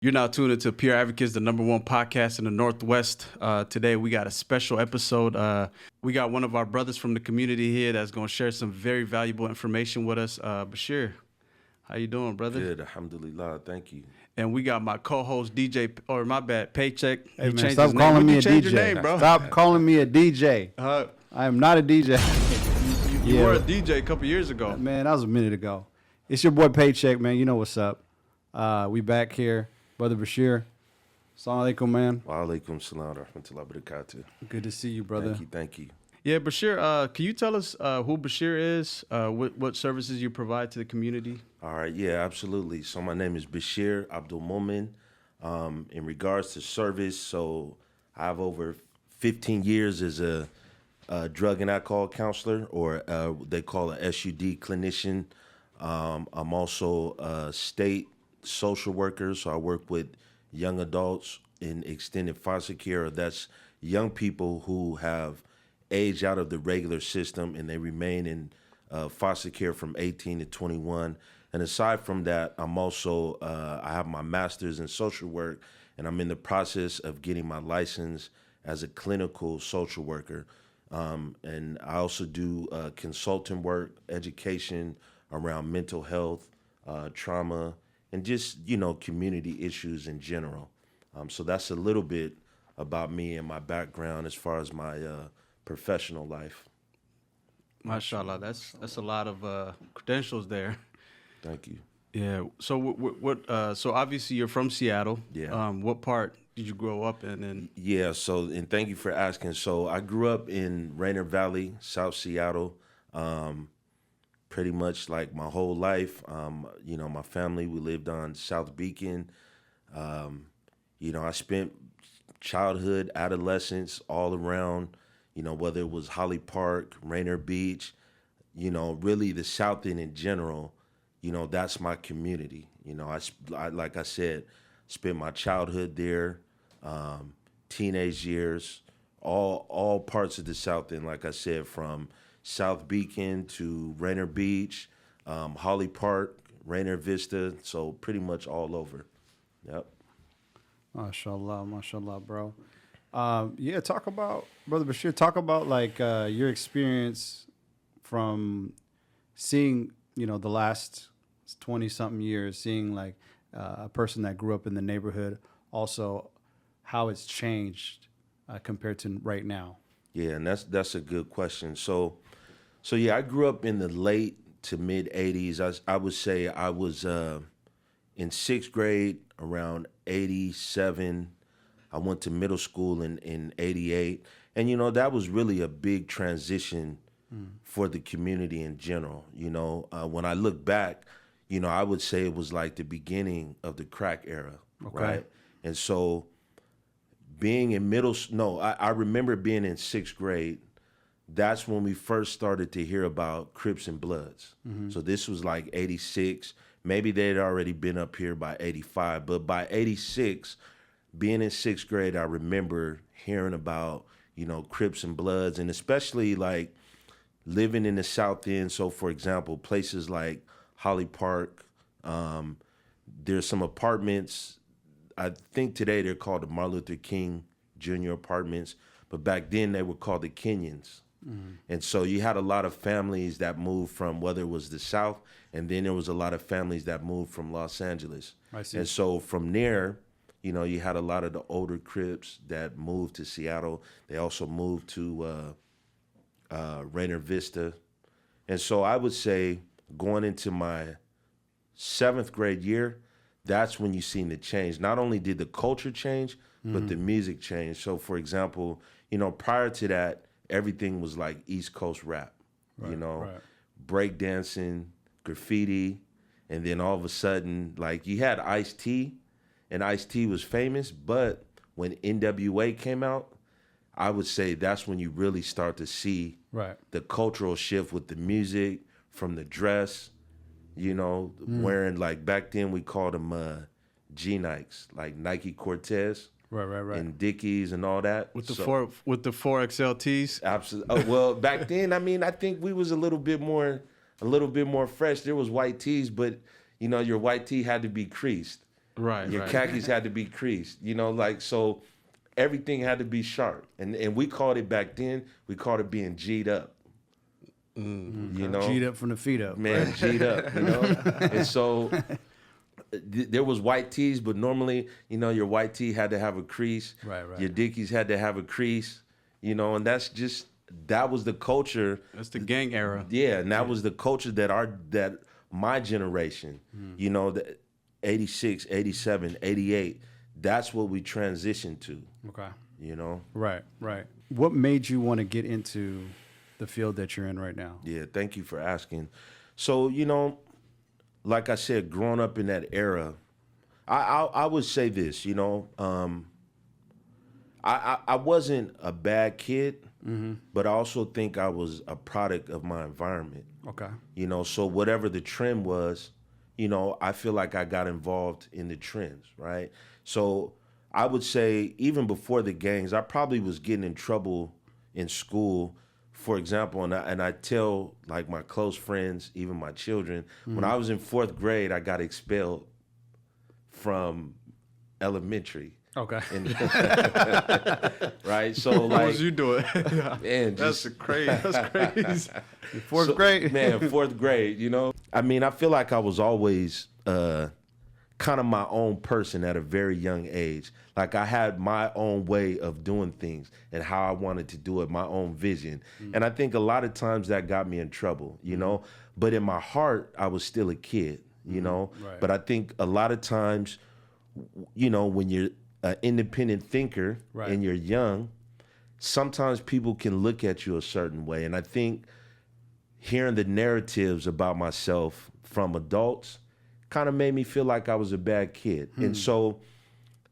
You're now tuned into Peer Advocates, the #1 podcast in the Northwest. Today, we got a special episode. We got one of our brothers from the community here that's going to share some very valuable information with us. Bashir, how you doing, brother? Good, alhamdulillah, thank you. And we got my co-host, DJ, or my bad, Paycheck. Hey, man, stop calling me a DJ. Name, bro? Stop calling me a DJ. I am not a DJ. You were a DJ a couple years ago. Man, that was a minute ago. It's your boy Paycheck, man. You know what's up. We back here. Brother Bashir, assalamu alaikum, man. Wa alaikum salam wa rahmatullahi wa barakatuh. Good to see you, brother. Thank you. Yeah, Bashir, can you tell us who Bashir is, what services you provide to the community? All right, yeah, absolutely. So my name is Bashir Abdulmumin. In regards to service, so I have over 15 years as a drug and alcohol counselor, or they call a SUD clinician. I'm also a state social worker, so I work with young adults in extended foster care. That's young people who have aged out of the regular system and they remain in foster care from 18 to 21. And aside from that, I'm also I have my master's in social work, and I'm in the process of getting my license as a clinical social worker. And I also do consulting work, education around mental health, trauma, and just, community issues in general. So that's a little bit about me and my background as far as my professional life. MashaAllah, that's a lot of credentials there. Thank you. Yeah. So what? So obviously you're from Seattle. Yeah. What part did you grow up in? And yeah. So, and thank you for asking. So I grew up in Rainier Valley, South Seattle. Pretty much like my whole life. My family, we lived on South Beacon. I spent childhood, adolescence all around, whether it was Holly Park, Rainier Beach, really the South End in general, that's my community. I like I said, spent my childhood there, teenage years, all parts of the South End, like I said, from South Beacon to Rainier Beach, Holly Park, Rainier Vista, so pretty much all over. Yep. Mashallah, bro. Talk about, Brother Bashir, like your experience from seeing, the last 20-something years, seeing like a person that grew up in the neighborhood, also how it's changed compared to right now. Yeah, and that's a good question. So yeah, I grew up in the late to mid 80s. I would say I was in 6th grade around 87. I went to middle school in 88. And, that was really a big transition for the community in general. When I look back, I would say it was like the beginning of the crack era, right? And so being in I remember being in 6th grade. That's when we first started to hear about Crips and Bloods. Mm-hmm. So this was like 86. Maybe they had already been up here by 85. But by 86, being in 6th grade, I remember hearing about, Crips and Bloods, and especially like living in the South End. So, for example, places like Holly Park, there's some apartments. I think today they're called the Martin Luther King Jr. apartments, but back then they were called the Kenyans. Mm-hmm. And so you had a lot of families that moved from whether it was the South, and then there was a lot of families that moved from Los Angeles. I see. And so from there, you had a lot of the older Crips that moved to Seattle. They also moved to Rainier Vista. And so I would say going into my 7th grade year, that's when you seen the change. Not only did the culture change, but the music changed. So, for example, prior to that, everything was like East Coast rap, breakdancing, graffiti, and then all of a sudden, like you had Ice-T, and Ice-T was famous, but when NWA came out, I would say that's when you really start to see the cultural shift with the music, from the dress, wearing, like back then we called them G-Nikes, like Nike Cortez. Right. And Dickies and all that. With the four XLTs. Absolutely. Oh, well, back then, I think we was a little bit more fresh. There was white tees, but your white tee had to be creased. Right. Your right. khakis had to be creased, you know, like, so everything had to be sharp. And we called it back then, we called it being G'd up. You know, G'd up from the feet up. man, G'd up, you know. And so there was white tees, but normally, you know, your white tee had to have a crease. Right, right. Your Dickies had to have a crease, you know, and that was the culture. That's the gang era. Yeah, and that was the culture that my generation, you know, the 86, 87, 88, that's what we transitioned to, Okay. you know. Right, right. What made you want to get into the field that you're in right now? Yeah, thank you for asking. So, you know, like I said, growing up in that era, I would say this, you know, I wasn't a bad kid, but I also think I was a product of my environment. Okay. You know, so whatever the trend was, you know, I feel like I got involved in the trends, right? So I would say even before the gangs, I probably was getting in trouble in school, for example, and I tell like my close friends, even my children, when I was in 4th grade, I got expelled from elementary. Okay. Right? So What like, was you doing? man, That's just crazy. That's crazy. Fourth grade. man, 4th grade, you know? I mean, I feel like I was always kind of my own person at a very young age. Like I had my own way of doing things and how I wanted to do it, my own vision. And I think a lot of times that got me in trouble, you know? But in my heart, I was still a kid, you know? Right. But I think a lot of times, you know, when you're an independent thinker Right. and you're young, sometimes people can look at you a certain way. And I think hearing the narratives about myself from adults kind of made me feel like I was a bad kid. And so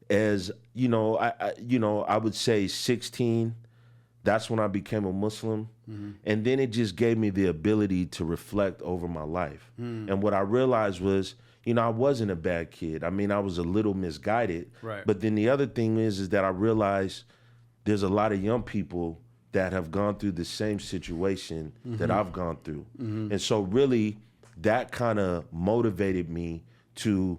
as, you know, I would say 16, that's when I became a Muslim. And then it just gave me the ability to reflect over my life. And what I realized was, you know, I wasn't a bad kid. I mean, I was a little misguided. Right. But then the other thing is that I realized there's a lot of young people that have gone through the same situation that I've gone through. And so really that kind of motivated me to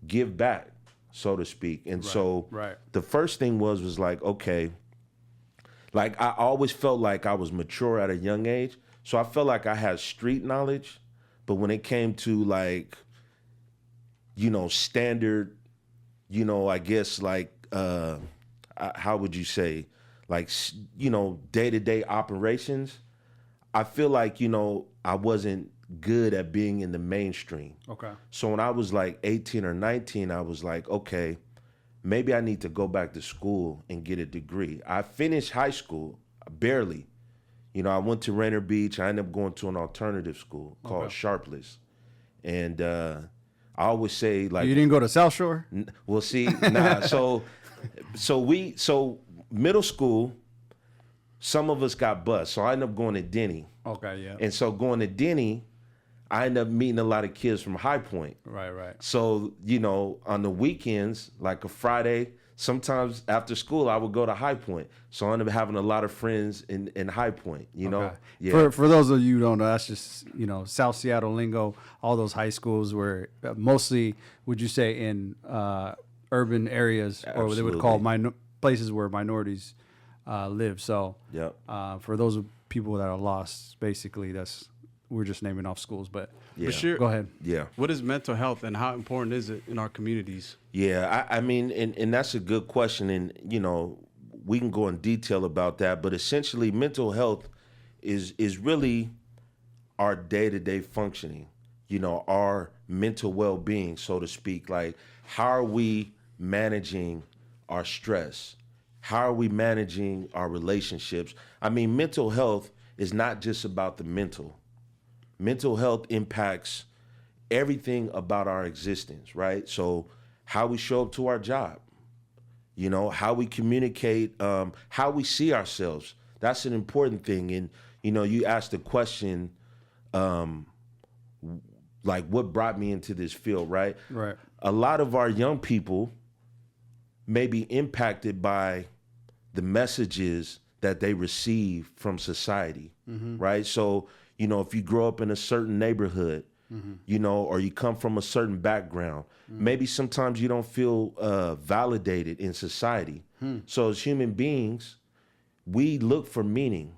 give back, so to speak. And so right. the first thing was like, okay, like I always felt like I was mature at a young age. So I felt like I had street knowledge, but when it came to like, you know, standard, you know, I guess like, how would you say, like, you know, day-to-day operations, I feel like, you know, I wasn't good at being in the mainstream. Okay. So when I was like 18 or 19, I was like, okay, maybe I need to go back to school and get a degree. I finished high school, barely. You know, I went to Rainier Beach. I ended up going to an alternative school called Sharpless. And I always say, like, You didn't go to South Shore? well, see, nah. So middle school, some of us got bused. So I ended up going to Denny. Okay, yeah. And so going to Denny, I ended up meeting a lot of kids from High Point. Right, right. So, you know, on the weekends, like a Friday, sometimes after school, I would go to High Point. So I ended up having a lot of friends in High Point, you know? Okay. Yeah. For those of you who don't know, that's just, you know, South Seattle lingo. All those high schools were mostly, would you say, in urban areas, or they would call places where minorities live. So Yep. for those people that are lost, basically, we're just naming off schools. But Yeah. Bashir, go ahead. Yeah. what is mental health and how important is it in our communities? Yeah, I mean, and that's a good question. And, you know, we can go in detail about that. But essentially, mental health is really our day-to-day functioning, you know, our mental well-being, so to speak. Like, how are we managing our stress? How are we managing our relationships? I mean, mental health is not just about the mental. Mental health impacts everything about our existence, right? So how we show up to our job, you know, how we communicate, how we see ourselves. That's an important thing. And, you know, you asked the question, like, what brought me into this field, right? Right. A lot of our young people may be impacted by the messages that they receive from society, right? So, you know, if you grow up in a certain neighborhood, you know, or you come from a certain background. Maybe sometimes you don't feel validated in society. So as human beings, we look for meaning.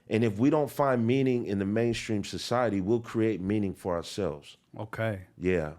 And if we don't find meaning in the mainstream society, we'll create meaning for ourselves. Okay. Yeah.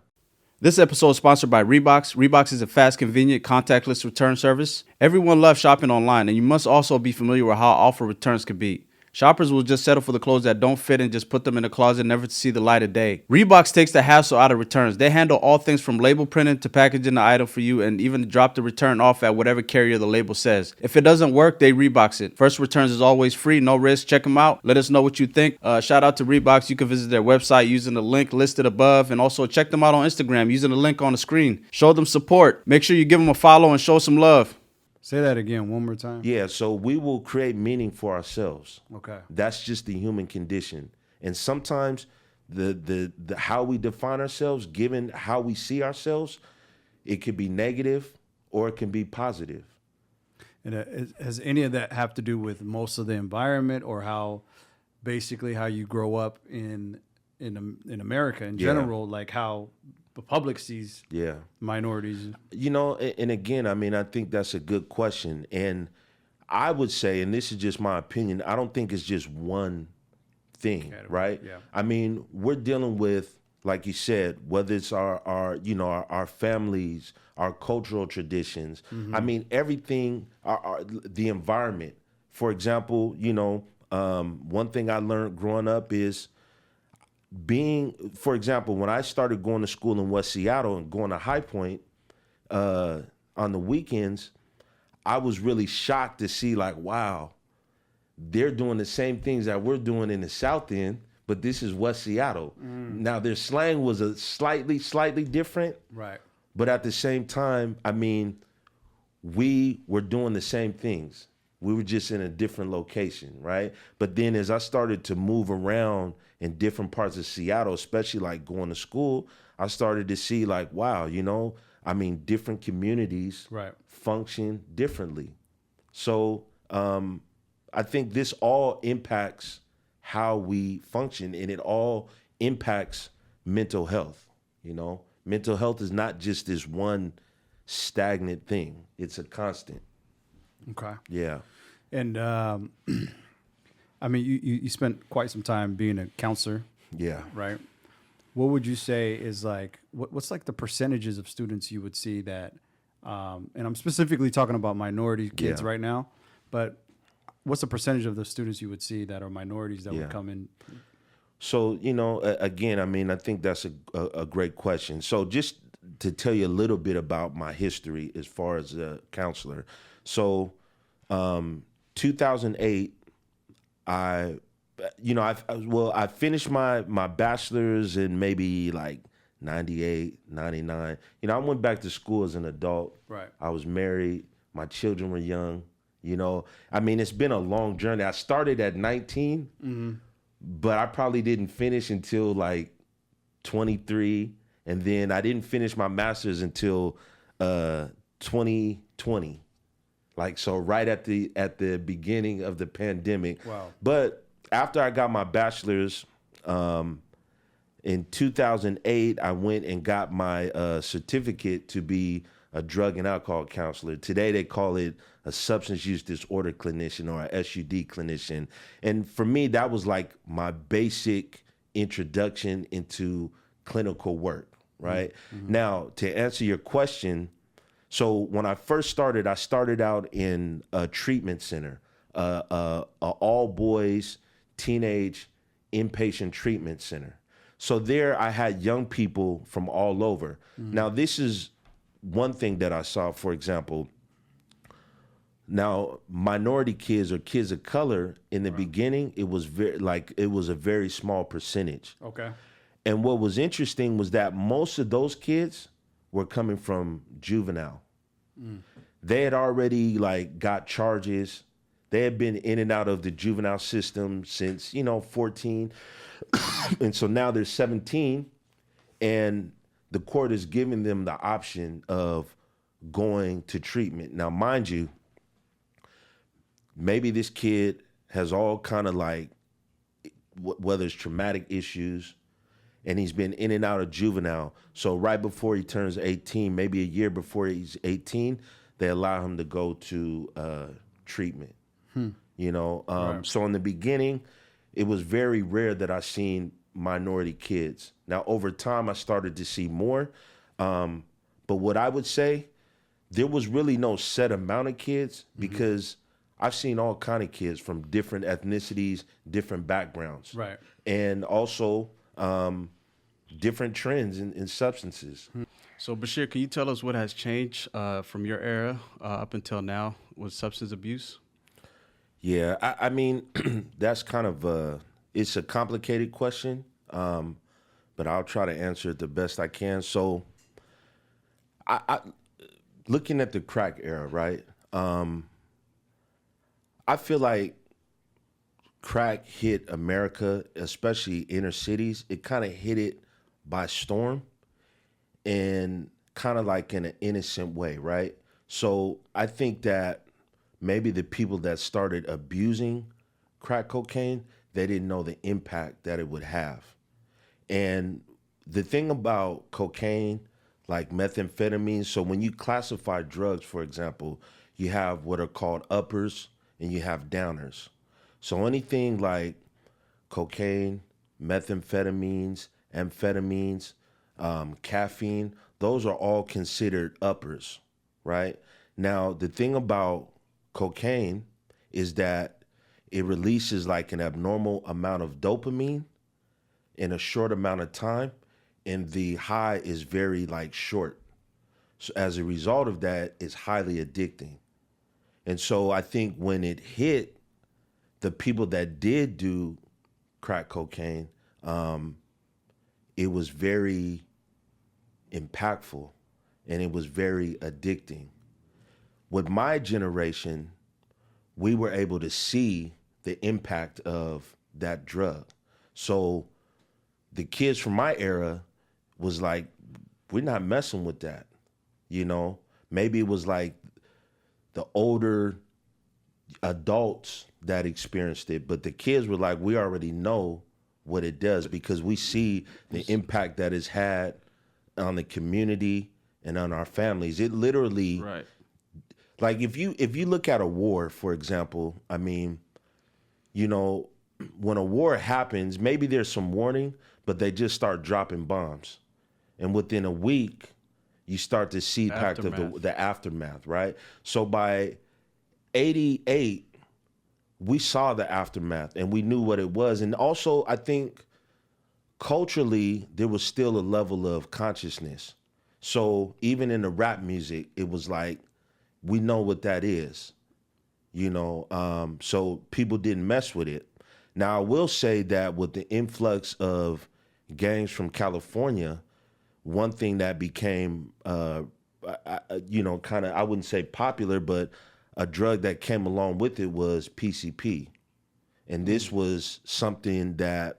This episode is sponsored by Reeboks. Reeboks is a fast, convenient, contactless return service. Everyone loves shopping online, and you must also be familiar with how awful returns can be. Shoppers will just settle for the clothes that don't fit and just put them in the closet, never to see the light of day. Reeboks takes the hassle out of returns. They handle all things from label printing to packaging the item for you and even drop the return off at whatever carrier the label says. If it doesn't work, they Reeboks it. First returns is always free, no risk. Check them out. Let us know what you think. Shout out to Reeboks. You can visit their website using the link listed above, and also check them out on Instagram using the link on the screen. Show them support. Make sure you give them a follow and show some love. Say that again one more time. Yeah, so we will create meaning for ourselves. Okay. That's just the human condition. And sometimes the how we define ourselves, given how we see ourselves, it could be negative or it can be positive. And has any of that have to do with most of the environment, or how basically how you grow up in America in general, like how the public sees minorities? You know, and again, I mean, I think that's a good question. And I would say, and this is just my opinion, I don't think it's just one thing, right? Yeah. I mean, we're dealing with, like you said, whether it's our you know, our families, our cultural traditions. I mean, everything, the environment. For example, you know, one thing I learned growing up is for example, when I started going to school in West Seattle and going to High Point on the weekends, I was really shocked to see, like, wow, they're doing the same things that we're doing in the South End, but this is West Seattle. Now, their slang was a slightly different, Right. but at the same time, I mean, we were doing the same things. We were just in a different location, right? But then as I started to move around in different parts of Seattle, especially like going to school, I started to see, like, wow, you know, I mean, different communities function differently. So I think this all impacts how we function, and it all impacts mental health. You know, mental health is not just this one stagnant thing. It's a constant. Okay. Yeah. And I mean, you spent quite some time being a counselor, Yeah. right? What would you say is like, what's like the percentages of students you would see that, and I'm specifically talking about minority kids right now, but what's the percentage of the students you would see that are minorities that would come in? So, you know, again, I mean, I think that's a great question. So just to tell you a little bit about my history as far as a counselor. So 2008, I finished my bachelor's in maybe like 98, 99. You know, I went back to school as an adult. Right. I was married. My children were young. You know, I mean, it's been a long journey. I started at 19, but I probably didn't finish until like 23. And then I didn't finish my master's until 2020. Like, so right at the beginning of the pandemic. Wow. But after I got my bachelor's in 2008, I went and got my certificate to be a drug and alcohol counselor. Today they call it a substance use disorder clinician or a SUD clinician. And for me, that was like my basic introduction into clinical work, right? Now, to answer your question, so when I first started, I started out in a treatment center, a all boys teenage inpatient treatment center. So there I had young people from all over. Now, this is one thing that I saw, for example. Now, minority kids or kids of color in the beginning, it was a very small percentage. Okay. And what was interesting was that most of those kids were coming from juvenile. They had already like got charges. They had been in and out of the juvenile system since, 14. And so now they're 17, and the court is giving them the option of going to treatment. Now, mind you, maybe this kid has all kind of like, whether it's traumatic issues, and he's been in and out of juvenile. So right before he turns 18, maybe a year before he's 18, they allow him to go to treatment. You know, so in the beginning, it was very rare that I seen minority kids. Now over time, I started to see more. But what I would say, there was really no set amount of kids because I've seen all kind of kids from different ethnicities, different backgrounds, Right. and also different trends in substances. So, Bashir, can you tell us what has changed from your era up until now with substance abuse? Yeah, I mean, that's kind of it's a complicated question, but I'll try to answer it the best I can. So, I looking at the crack era, right? I feel like crack hit America, especially inner cities. It kind of hit it by storm, and kind of like in an innocent way, right? So I think that maybe the people that started abusing crack cocaine, they didn't know the impact that it would have. And the thing about cocaine, like methamphetamine, so when you classify drugs, for example, you have what are called uppers and you have downers. So anything like cocaine, methamphetamines, amphetamines, caffeine, those are all considered uppers, right? Now, the thing about cocaine is that it releases like an abnormal amount of dopamine in a short amount of time, and the high is very like short. So as a result of that, it's highly addicting. And so I think when it hit the people that did do crack cocaine, it was very impactful and it was very addicting. With my generation, we were able to see the impact of that drug. So the kids from my era was like, we're not messing with that. You know, maybe it was like the older adults that experienced it, but the kids were like, we already know what it does because we see the impact that it's had on the community and on our families. It literally, Right. like if you look at a war, for example, I mean, you know, when a war happens, maybe there's some warning, but they just start dropping bombs. And within a week, you start to see impact of the aftermath, right? So by 88, we saw the aftermath and we knew what it was. And also, I think culturally, there was still a level of consciousness. So even in the rap music, it was like, we know what that is, you know? So people didn't mess with it. Now, I will say that with the influx of gangs from California, one thing that became, you know, kind of, I wouldn't say popular, but a drug that came along with it was PCP. And this was something that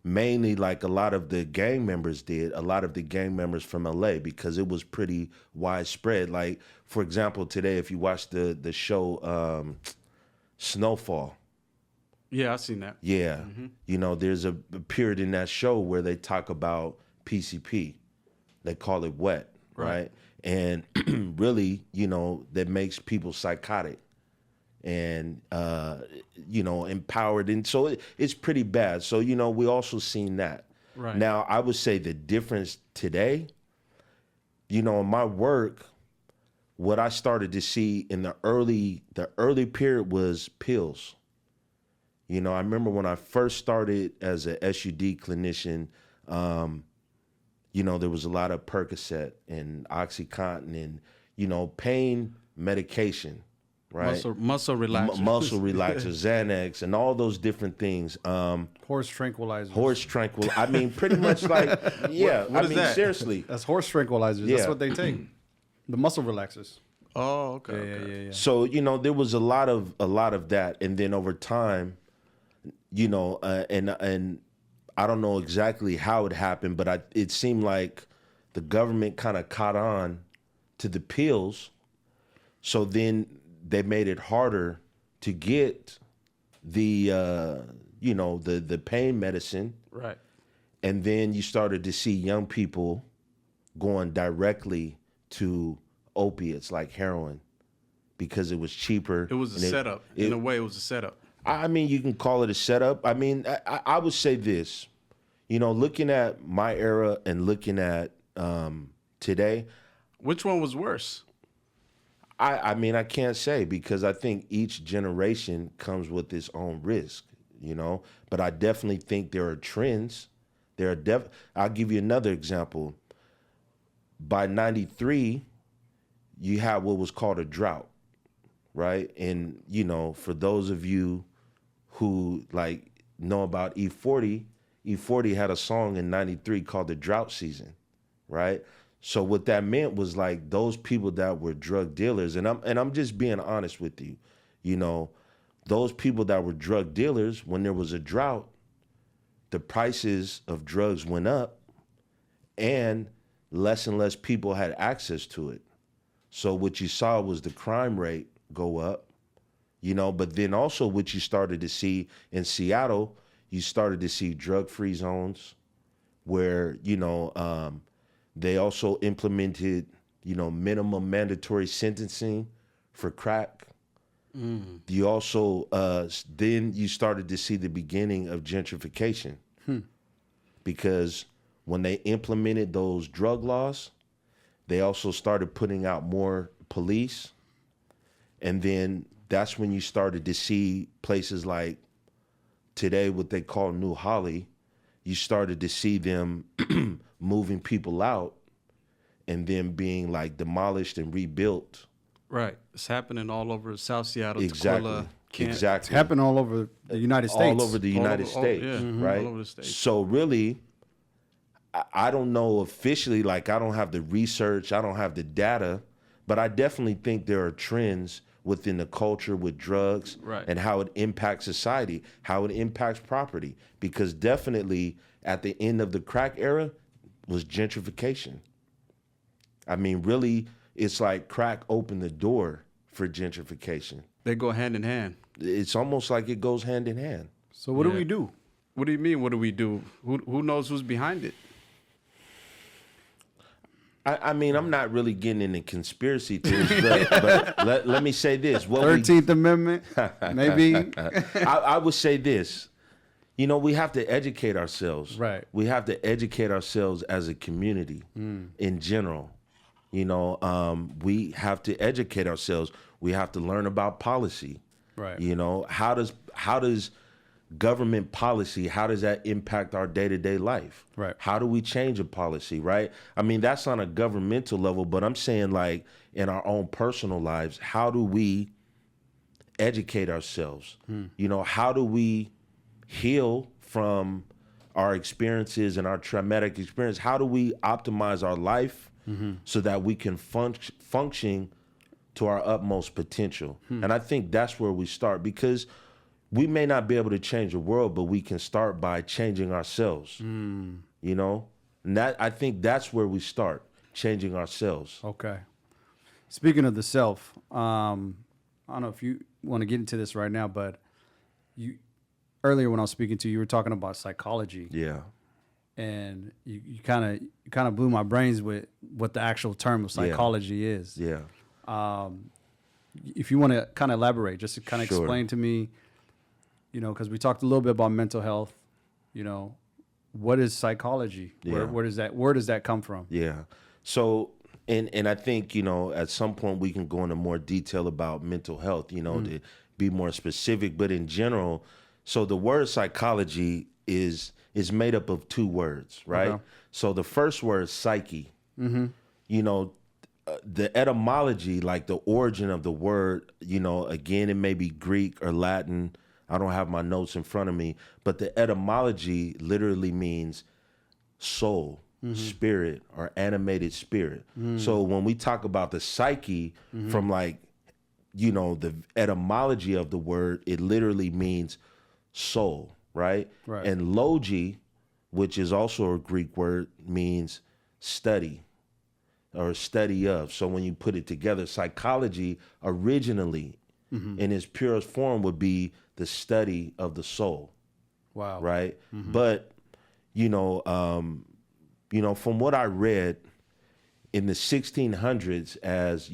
mainly like a lot of the gang members did, a lot of the gang members from LA, because it was pretty widespread. Like, for example, today, if you watch the show Snowfall. Yeah, I've seen that. Yeah. You know, there's a period in that show where they talk about PCP. They call it wet, right? And really, you know, that makes people psychotic and, you know, empowered. And so it's pretty bad. So, you know, we also seen that. Right. Now, I would say the difference today, you know, in my work, what I started to see in the early period was pills. You know, I remember when I first started as a SUD clinician, you know, there was a lot of Percocet and OxyContin and, you know, pain medication, right? Muscle relaxers. Muscle relaxers, Xanax, and all those different things. Horse tranquilizers. I mean, pretty much like, yeah. What is that? Seriously. That's horse tranquilizers. Yeah. That's what they take. The muscle relaxers. Oh, okay. Yeah. So, you know, there was a lot of that. And then over time, you know, and I don't know exactly how it happened, but it seemed like the government kind of caught on to the pills. So then they made it harder to get the, you know, the pain medicine. Right. And then you started to see young people going directly to opiates like heroin because it was cheaper. It was a setup. In a way, it was a setup. I mean, you can call it a setup. I mean, I would say this, looking at my era and looking at today. Which one was worse? I mean, I can't say because I think each generation comes with its own risk, but I definitely think there are trends. I'll give you another example. By 93, you had what was called a drought, right? And, for those of you who know about E40, E40 had a song in 93 called The Drought Season, right? So what that meant was those people that were drug dealers, and I'm just being honest with you, those people that were drug dealers, when there was a drought, the prices of drugs went up and less people had access to it. So what you saw was the crime rate go up, but then also what you started to see in Seattle, you started to see drug-free zones where, they also implemented, minimum mandatory sentencing for crack. You also, then you started to see the beginning of gentrification because when they implemented those drug laws, they also started putting out more police. And then that's when you started to see places like today, what they call New Holly, you started to see them moving people out and then being demolished and rebuilt. Right. It's happening all over South Seattle, Exactly. Tukwila, Exactly. It's happening all over the United States. All over the United States, right? All over the States. So really, I don't know officially, I don't have the research, I don't have the data, but I definitely think there are trends within the culture with drugs and how it impacts society, how it impacts property. Because definitely at the end of the crack era was gentrification. I mean, really, it's like crack opened the door for gentrification. They go hand in hand. It's almost like it goes hand in hand. So what do we do? What do you mean, what do we do? Who knows who's behind it? I mean, I'm not really getting into conspiracy theories, but let me say this. 13th Amendment, maybe. I would say this. We have to educate ourselves. Right. We have to educate ourselves as a community in general. We have to educate ourselves. We have to learn about policy. Right. How does government policy, how does that impact our day-to-day life? Right. How do we change a policy, right? I mean, that's on a governmental level, but I'm saying in our own personal lives, how do we educate ourselves? How do we heal from our experiences and our traumatic experience? How do we optimize our life so that we can function to our utmost potential? And I think that's where we start, because we may not be able to change the world, but we can start by changing ourselves, And I think that's where we start, changing ourselves. Okay. Speaking of the self, I don't know if you want to get into this right now, but earlier when I was speaking to you, you were talking about psychology. Yeah. And you kind of blew my brains with what the actual term of psychology is. Yeah. If you want to kind of elaborate, just to kind of explain to me, because we talked a little bit about mental health, what is psychology? Yeah. Where does that come from? Yeah. So, and I think, at some point we can go into more detail about mental health, to be more specific, but in general, so the word psychology is made up of two words, right? Okay. So the first word, psyche, the etymology, the origin of the word, again, it may be Greek or Latin. I don't have my notes in front of me, but the etymology literally means soul, spirit, or animated spirit. So when we talk about the psyche from the etymology of the word, it literally means soul, right? And logi, which is also a Greek word, means study or study of. So when you put it together, psychology originally in its purest form would be the study of the soul. Wow. Right? But, you know, from what I read in the 1600s, as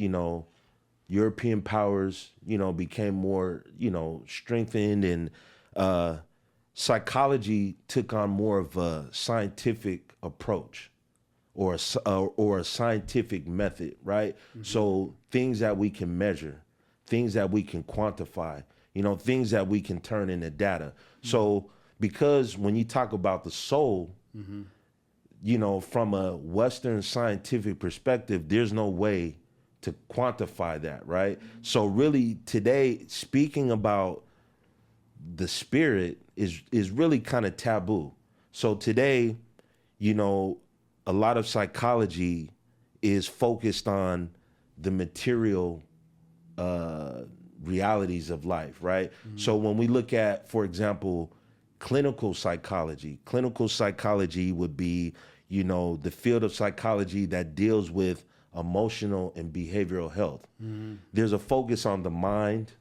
European powers, became more, strengthened, and psychology took on more of a scientific approach, or a scientific method, right? Mm-hmm. So things that we can measure, things that we can quantify, things that we can turn into data. Mm-hmm. So because when you talk about the soul, mm-hmm. From a Western scientific perspective, there's no way to quantify that, right? So really today, speaking about the spirit is really kind of taboo. So today, a lot of psychology is focused on the material realities of life, right? Mm-hmm. So when we look at, for example, clinical psychology would be, the field of psychology that deals with emotional and behavioral health. Mm-hmm. There's a focus on the mind,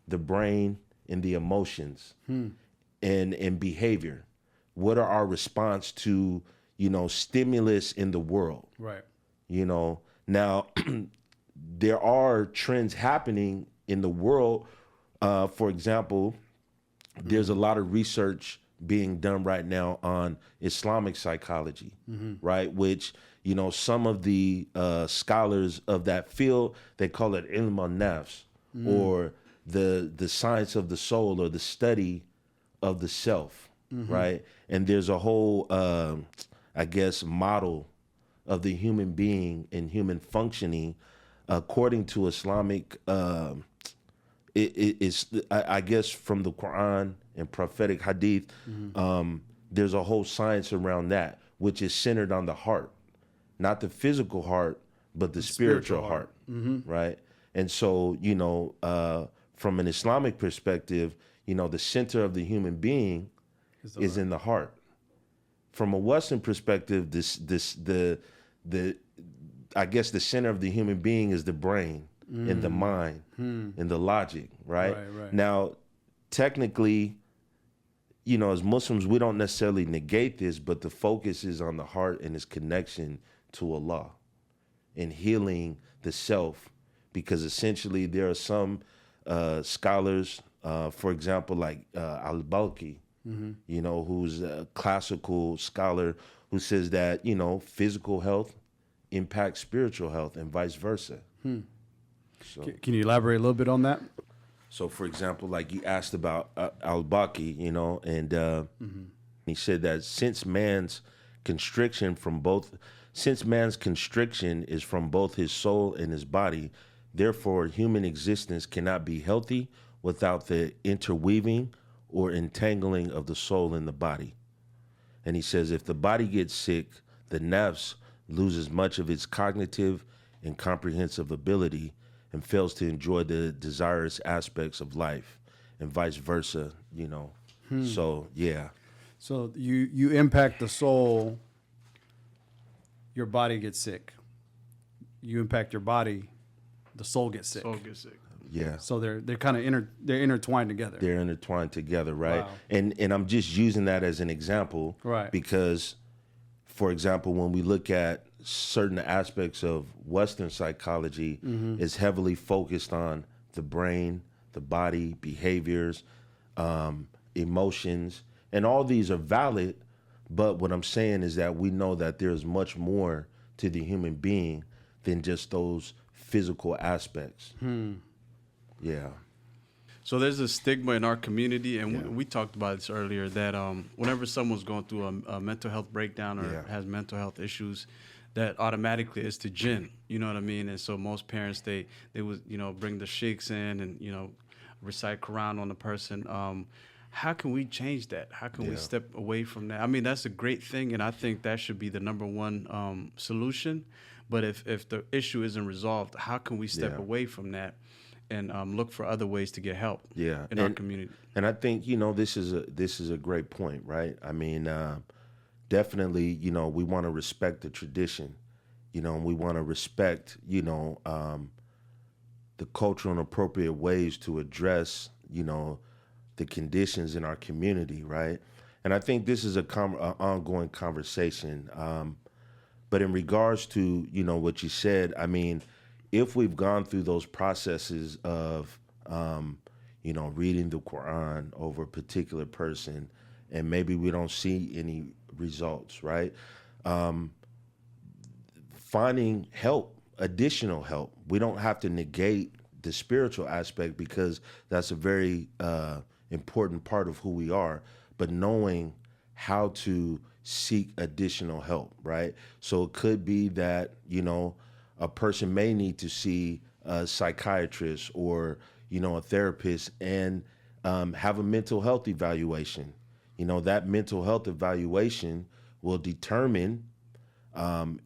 the brain, and the emotions, and behavior. What are our response to, stimulus in the world? Right. Now there are trends happening in the world. For example, there's a lot of research being done right now on Islamic psychology, right? Which, some of the scholars of that field, they call it ilm al-nafs, or the science of the soul, or the study of the self, right? And there's a whole, model of the human being and human functioning according to Islamic, it's I guess from the Quran and prophetic hadith, there's a whole science around that, which is centered on the heart, not the physical heart, but the spiritual heart, right? And so, from an Islamic perspective, the center of the human being is in the heart. From a Western perspective, the center of the human being is the brain and the mind and the logic, right? Right. Now, technically, as Muslims, we don't necessarily negate this, but the focus is on the heart and its connection to Allah and healing the self, because essentially there are some scholars, for example, like al-Balkhi, who's a classical scholar, who says that, physical health impacts spiritual health and vice versa. So, can you elaborate a little bit on that? So, for example, like you asked about al-Balkhi, and he said that since man's constriction is from both his soul and his body, therefore human existence cannot be healthy without the interweaving or entangling of the soul and the body. And he says if the body gets sick, the nafs loses much of its cognitive and comprehensive ability and fails to enjoy the desirous aspects of life, and vice versa, So, yeah. So you impact the soul, your body gets sick. You impact your body, the soul gets sick. Yeah. So they're kind of they're intertwined together. They're intertwined together, right? Wow. And I'm just using that as an example, right? Because, for example, when we look at certain aspects of Western psychology, is heavily focused on the brain, the body, behaviors, emotions, and all these are valid. But what I'm saying is that we know that there's much more to the human being than just those physical aspects. Yeah. So there's a stigma in our community, and we talked about this earlier, that whenever someone's going through a mental health breakdown or has mental health issues, that automatically is to jinn, you know what I mean? And so most parents, they would, bring the sheikhs in and, recite Quran on the person. How can we change that? How can we step away from that? I mean, that's a great thing, and I think that should be the number one solution. But if the issue isn't resolved, how can we step away from that and look for other ways to get help in our community? And I think, this is a great point, right? I mean, definitely, we want to respect the tradition, and we want to respect, the cultural and appropriate ways to address, the conditions in our community, right? And I think this is a ongoing conversation. But in regards to, what you said, I mean, if we've gone through those processes of, reading the Quran over a particular person, and maybe we don't see any results, right? Finding help, additional help. We don't have to negate the spiritual aspect, because that's a very important part of who we are, but knowing how to seek additional help, right? So it could be that, a person may need to see a psychiatrist or, a therapist, and have a mental health evaluation. That mental health evaluation will determine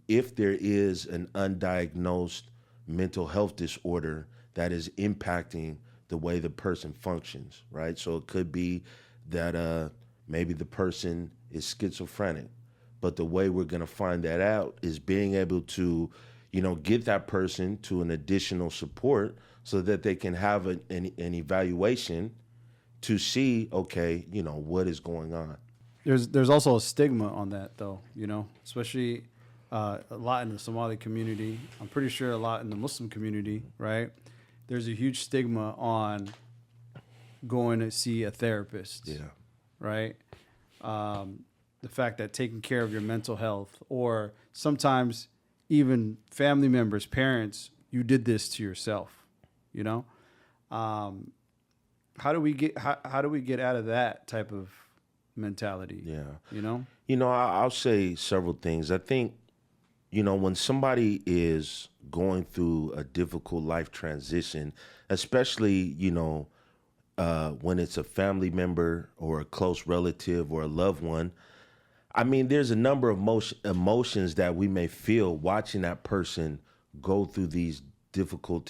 if there is an undiagnosed mental health disorder that is impacting the way the person functions, right? So it could be that maybe the person is schizophrenic, but the way we're going to find that out is being able to, get that person to an additional support so that they can have an evaluation to see, okay, what is going on. There's also a stigma on that, though, especially a lot in the Somali community. I'm pretty sure a lot in the Muslim community, right? There's a huge stigma on going to see a therapist. Yeah. Right? The fact that taking care of your mental health, or sometimes even family members, parents, you did this to yourself, How do we get out of that type of mentality? Yeah. I'll say several things. I think, when somebody is going through a difficult life transition, especially, when it's a family member or a close relative or a loved one, I mean, there's a number of emotions that we may feel watching that person go through these difficult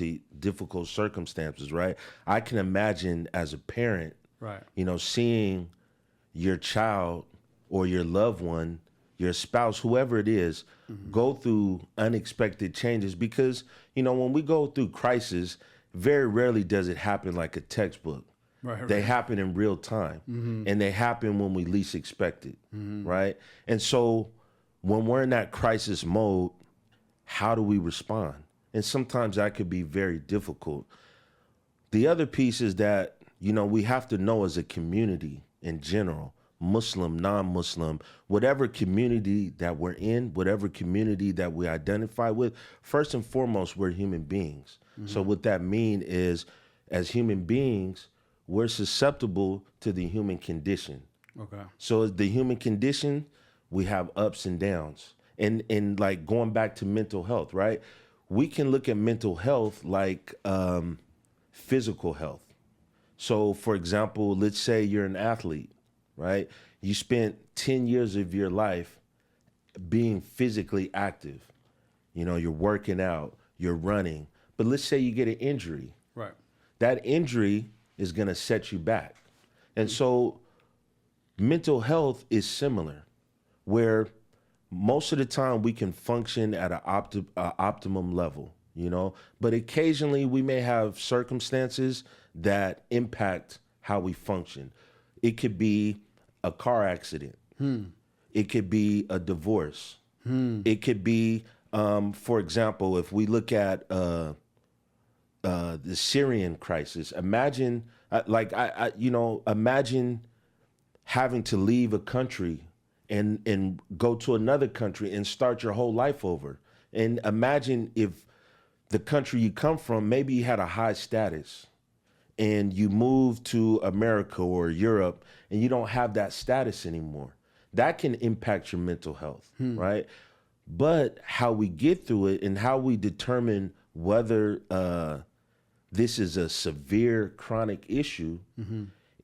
circumstances, right? I can imagine as a parent, right, seeing your child or your loved one, your spouse, whoever it is, go through unexpected changes, because, when we go through crisis, very rarely does it happen like a textbook. Right. They happen in real time, and they happen when we least expect it, right? And so when we're in that crisis mode, how do we respond? And sometimes that could be very difficult. The other piece is that, we have to know as a community in general, Muslim, non-Muslim, whatever community that we're in, whatever community that we identify with, first and foremost, we're human beings. So what that means is, as human beings, we're susceptible to the human condition. Okay. So the human condition, we have ups and downs. And like going back to mental health, right? We can look at mental health like physical health. So for example, let's say you're an athlete, right? You spent 10 years of your life being physically active. You're working out, you're running. But let's say you get an injury. Right. That injury is going to set you back. And so mental health is similar, where most of the time we can function at an optimum level, but occasionally we may have circumstances that impact how we function. It could be a car accident. It could be a divorce. It could be, for example, if we look at the Syrian crisis. Imagine, imagine having to leave a country and go to another country and start your whole life over. And imagine if the country you come from, maybe you had a high status, and you move to America or Europe, and you don't have that status anymore. That can impact your mental health, right? But how we get through it and how we determine whether this is a severe chronic issue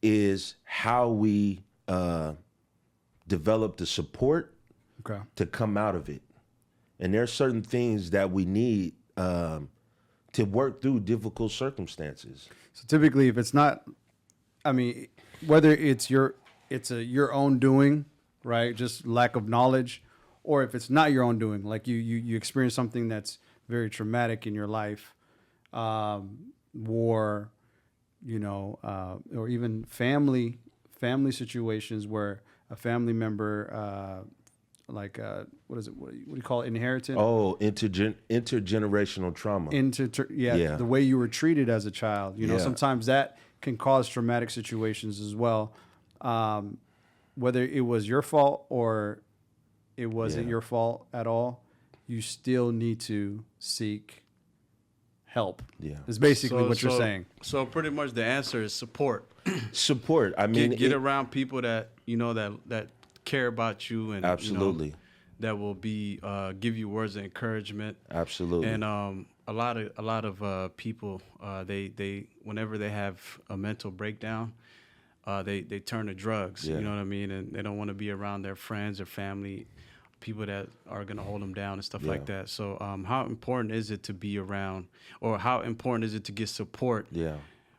is how we develop the support to come out of it. And there are certain things that we need to work through difficult circumstances. So typically, if it's not, whether it's your own doing, right, just lack of knowledge, or if it's not your own doing, like you experience something that's very traumatic in your life, war, or even family situations where a family member, like what is it? What do you call it? Inherited? Oh, intergenerational trauma. The way you were treated as a child. You know, Yeah. sometimes that can cause traumatic situations as well. Whether it was your fault or it wasn't your fault at all, you still need to seek help. Yeah. Is basically what you're saying. So pretty much the answer is support. Support. I mean, Get around people that that care about you and absolutely that will be give you words of encouragement. Absolutely. And a lot of people they whenever they have a mental breakdown, they turn to drugs. Yeah. You know what I mean? And they don't want to be around their friends or family, people that are going to hold them down and stuff like that. So how important is it to be around, or how important is it to get support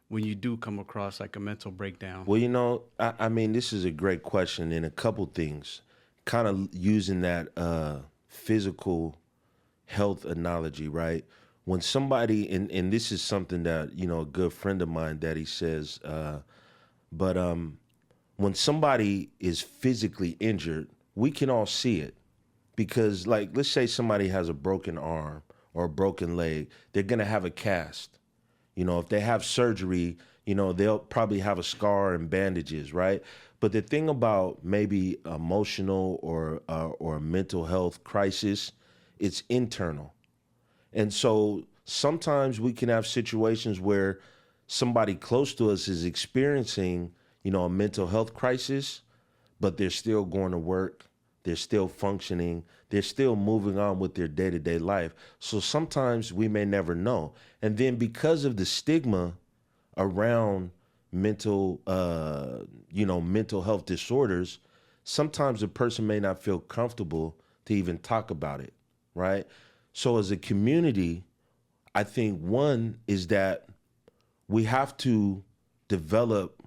when you do come across like a mental breakdown? Well, you know, I mean, this is a great question, and a couple things, kind of using that physical health analogy, right? When somebody, and this is something that, you know, a good friend of mine that he says, but when somebody is physically injured, we can all see it. Because, like, let's say somebody has a broken arm or a broken leg, they're going to have a cast. You know, if they have surgery, you know, they'll probably have a scar and bandages, right? But the thing about maybe emotional or a mental health crisis, it's internal. And so sometimes we can have situations where somebody close to us is experiencing, you know, a mental health crisis, but they're still going to work. They're still functioning. They're still moving on with their day-to-day life. So sometimes we may never know. And then because of the stigma around mental health disorders, sometimes a person may not feel comfortable to even talk about it, right? So as a community, I think one is that we have to develop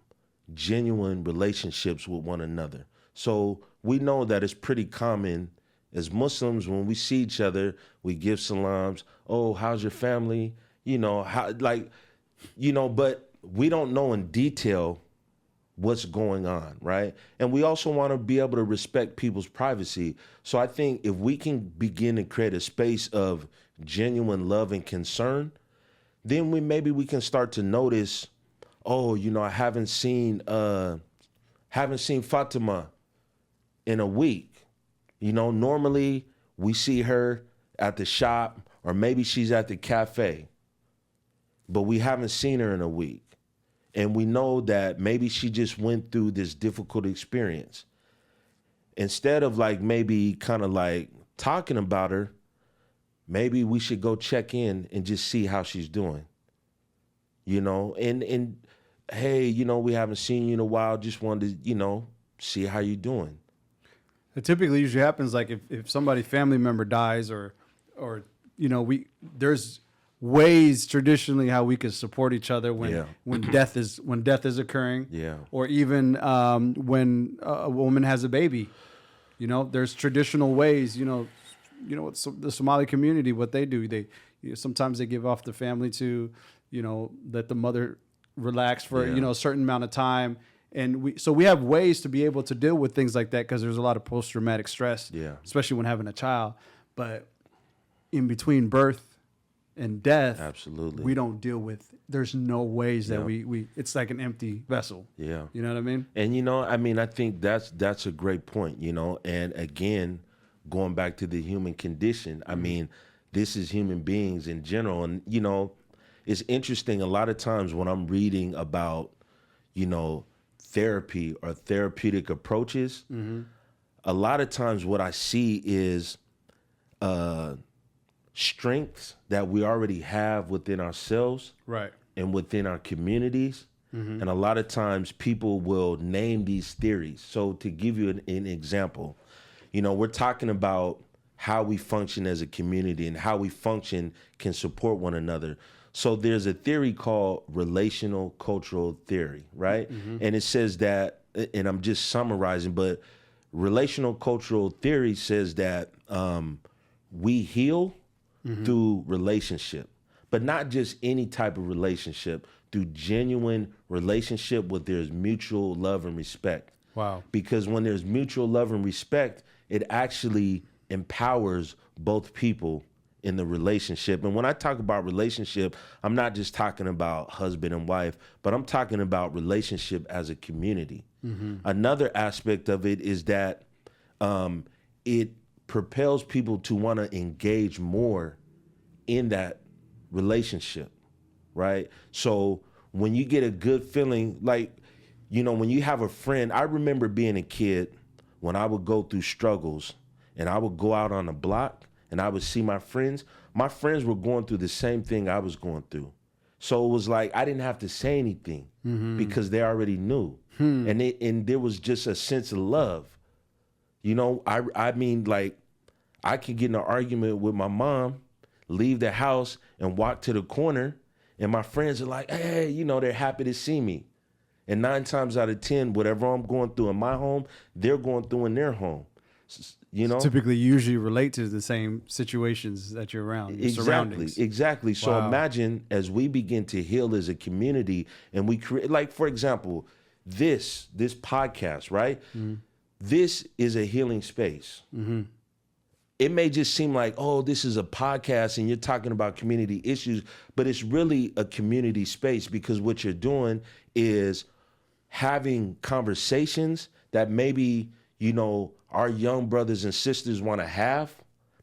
genuine relationships with one another. So we know that it's pretty common as Muslims, when we see each other, we give salams. Oh, how's your family? You know, but we don't know in detail what's going on, right? And we also want to be able to respect people's privacy. So I think if we can begin to create a space of genuine love and concern, then maybe we can start to notice, oh, you know, I haven't seen Fatima in a week. You know, normally we see her at the shop or maybe she's at the cafe, but we haven't seen her in a week. And we know that maybe she just went through this difficult experience. Instead of like maybe kind of like talking about her, maybe we should go check in and just see how she's doing. You know, and hey, you know, we haven't seen you in a while. Just wanted to, you know, see how you're doing. It typically usually happens like if somebody family member dies or you know, there's ways traditionally how we could support each other when death is occurring. Yeah. Or even when a woman has a baby. You know, there's traditional ways, you know what the Somali community, what they do, sometimes they give off the family to, you know, let the mother relax for, you know, a certain amount of time. And we have ways to be able to deal with things like that because there's a lot of post-traumatic stress, especially when having a child. But in between birth and death, absolutely, we don't deal with. There's no ways that we. It's like an empty vessel. Yeah, you know what I mean. And you know, I mean, I think that's a great point. You know, and again, going back to the human condition. I mean, this is human beings in general, and you know, it's interesting. A lot of times when I'm reading about, you know, therapy or therapeutic approaches, a lot of times what I see is strengths that we already have within ourselves, right, and within our communities. And a lot of times people will name these theories. So to give you an example, you know, we're talking about how we function as a community and how we function can support one another. So there's a theory called relational cultural theory, right? And it says that, and I'm just summarizing, but relational cultural theory says that we heal through relationship, but not just any type of relationship, through genuine relationship where there's mutual love and respect. Wow. Because when there's mutual love and respect, it actually empowers both people in the relationship. And when I talk about relationship, I'm not just talking about husband and wife, but I'm talking about relationship as a community. Another aspect of it is that it propels people to want to engage more in that relationship, right? So when you get a good feeling, like, you know, when you have a friend, I remember being a kid when I would go through struggles and I would go out on the block and I would see my friends were going through the same thing I was going through. So it was like I didn't have to say anything because they already knew. And there was just a sense of love. You know, I mean, like, I could get in an argument with my mom, leave the house and walk to the corner, and my friends are like, hey, you know, they're happy to see me. And 9 times out of 10, whatever I'm going through in my home, they're going through in their home. You know, typically usually relate to the same situations that you're around, your surroundings. Exactly. So Wow. imagine as we begin to heal as a community and we create, like, for example, this podcast, right? This is a healing space. It may just seem like, oh, this is a podcast and you're talking about community issues, but it's really a community space because what you're doing is having conversations that maybe, you know, our young brothers and sisters want to have,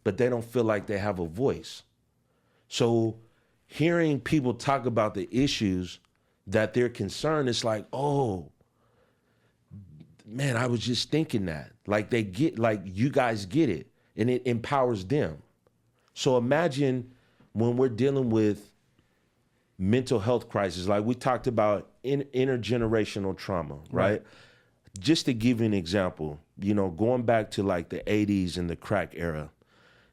but they don't feel like they have a voice. So hearing people talk about the issues that they're concerned, it's like, oh, man, I was just thinking that. Like, they get, like, you guys get it, and it empowers them. So imagine when we're dealing with mental health crisis, like we talked about intergenerational trauma, right? Just to give you an example, you know, going back to like the 80s and the crack era,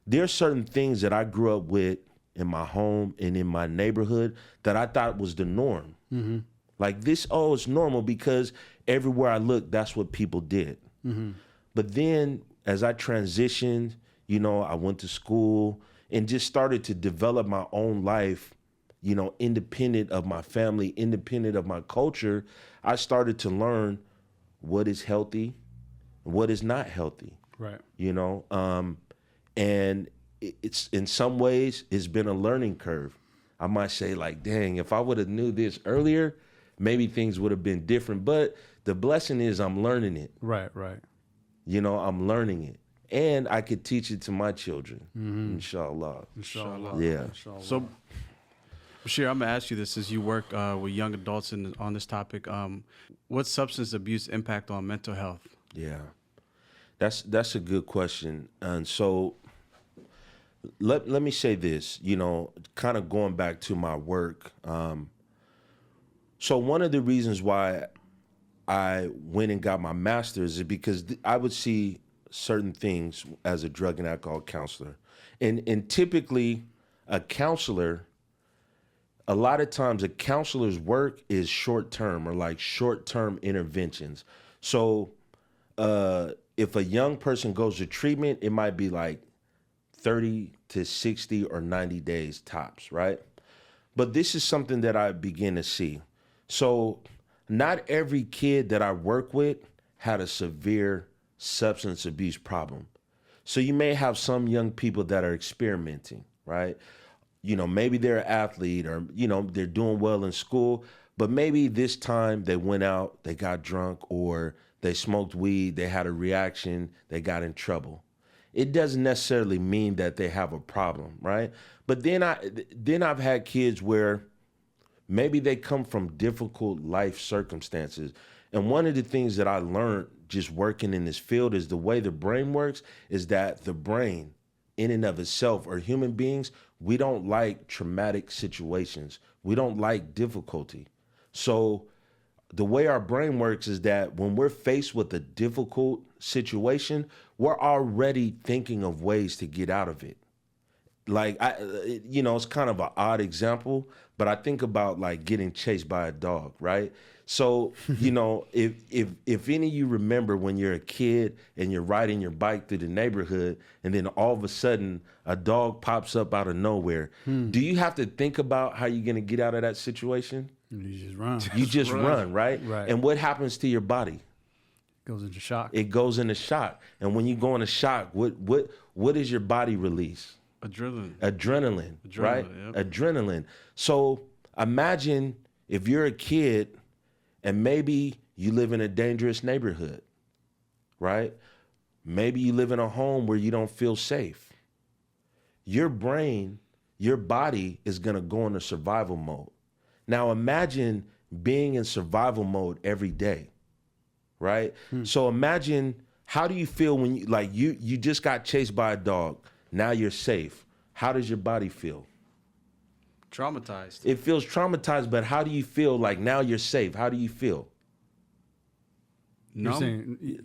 there are certain things that I grew up with in my home and in my neighborhood that I thought was the norm. Like this, oh, it's normal because everywhere I looked, that's what people did. But then as I transitioned, you know, I went to school and just started to develop my own life, you know, independent of my family, independent of my culture. I started to learn what is healthy, what is not healthy. Right. You know, and it's in some ways it's been a learning curve. I might say, like, dang, if I would have knew this earlier, maybe things would have been different. But the blessing is I'm learning it. Right. You know, I'm learning it. And I could teach it to my children, inshallah. Yeah. So, Bashir, I'm gonna ask you this: as you work with young adults on this topic, what's substance abuse impact on mental health? Yeah, that's a good question. And so, let me say this. You know, kind of going back to my work. So one of the reasons why I went and got my master's is because I would see certain things as a drug and alcohol counselor, and typically a counselor. A lot of times a counselor's work is short-term or like short-term interventions. So if a young person goes to treatment, it might be like 30 to 60 or 90 days tops, right? But this is something that I begin to see. So not every kid that I work with had a severe substance abuse problem. So you may have some young people that are experimenting, right? You know, maybe they're an athlete or, you know, they're doing well in school, but maybe this time they went out, they got drunk, or they smoked weed, they had a reaction, they got in trouble. It doesn't necessarily mean that they have a problem, right? But then I've had kids where maybe they come from difficult life circumstances. And one of the things that I learned just working in this field is the way the brain works is that the brain in and of itself, or human beings, we don't like traumatic situations. We don't like difficulty. So the way our brain works is that when we're faced with a difficult situation, we're already thinking of ways to get out of it. Like, it's kind of an odd example, but I think about like getting chased by a dog, right? So, you know, if any of you remember when you're a kid and you're riding your bike through the neighborhood and then all of a sudden a dog pops up out of nowhere, do you have to think about how you're going to get out of that situation? You just run. You just run, right? Right. And what happens to your body? Goes into shock. It goes into shock. And when you go into shock, what does your body release? Adrenaline, right? Yep. Adrenaline. So imagine if you're a kid and maybe you live in a dangerous neighborhood, right? Maybe you live in a home where you don't feel safe. Your brain, your body is going to go into survival mode. Now imagine being in survival mode every day, right? So imagine, how do you feel when you just got chased by a dog? Now you're safe. How does your body feel? Traumatized. It feels traumatized, but how do you feel like now you're safe? How do you feel? You're saying,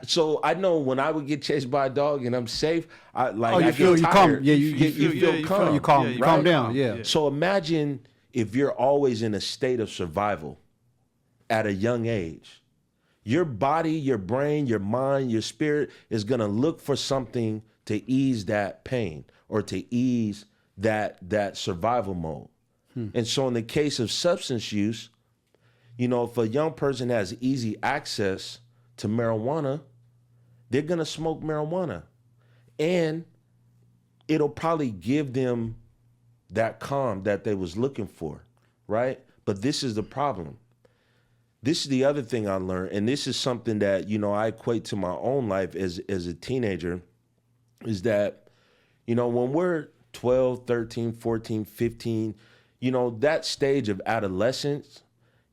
So I know when I would get chased by a dog and I'm safe, I you feel calm. Yeah, you feel calm. You calm. Yeah, You you calm calm. down. Yeah. So imagine if you're always in a state of survival at a young age. Your body, your brain, your mind, your spirit is going to look for something to ease that pain or to ease that survival mode. And so in the case of substance use, you know, if a young person has easy access to marijuana, they're going to smoke marijuana. And it'll probably give them that calm that they was looking for, right? But this is the problem. This is the other thing I learned, and this is something that, you know, I equate to my own life as a teenager, is that, you know, when we're 12, 13, 14, 15, you know, that stage of adolescence,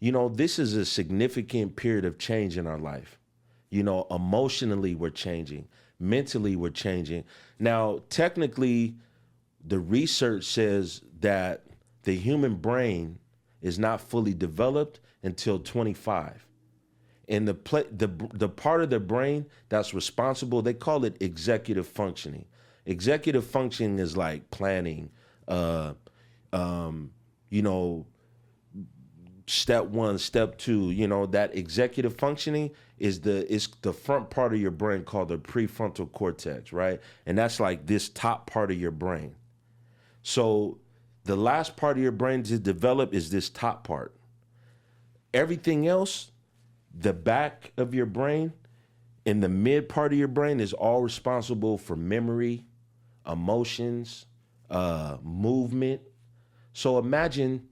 you know, this is a significant period of change in our life. You know, emotionally we're changing, mentally we're changing. Now, technically, the research says that the human brain is not fully developed until 25. And the part of the brain that's responsible, they call it executive functioning. Executive functioning is like planning, you know, step one, step two, you know, that executive functioning is the front part of your brain called the prefrontal cortex, right? And that's like this top part of your brain. So the last part of your brain to develop is this top part. Everything else, the back of your brain and the mid part of your brain is all responsible for memory, emotions, movement. So imagine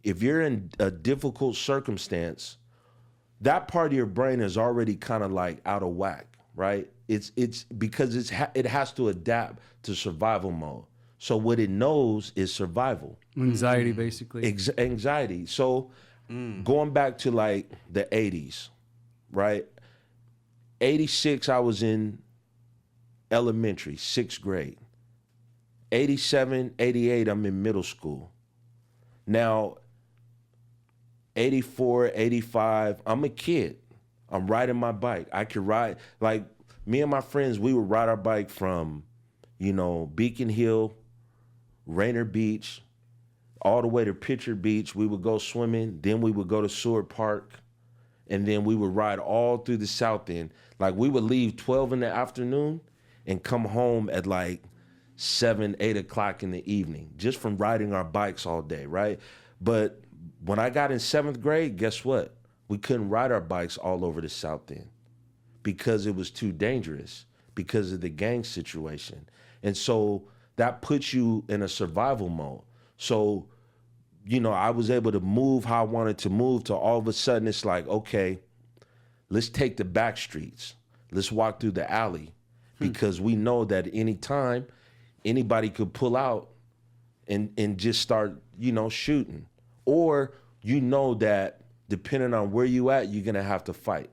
if you're in a difficult circumstance, that part of your brain is already kind of like out of whack, right? It's because it has to adapt to survival mode. So what it knows is survival. Anxiety, basically. Anxiety. So going back to like the 80s, right? 86, I was in elementary, 6th grade. 87, 88, I'm in middle school. Now, 84, 85, I'm a kid. I'm riding my bike. I could ride, like me and my friends, we would ride our bike from, you know, Beacon Hill, Rainier Beach, all the way to Pitcher Beach. We would go swimming. Then we would go to Seward Park. And then we would ride all through the South End. Like we would leave 12 in the afternoon and come home at like 7, 8 o'clock in the evening, just from riding our bikes all day, right? But when I got in 7th grade, guess what? We couldn't ride our bikes all over the South End because it was too dangerous because of the gang situation. And so that puts you in a survival mode. So, you know, I was able to move how I wanted to move to all of a sudden it's like, okay, let's take the back streets. Let's walk through the alley because we know that any time anybody could pull out and just start, you know, shooting. Or you know that depending on where you at, you're going to have to fight.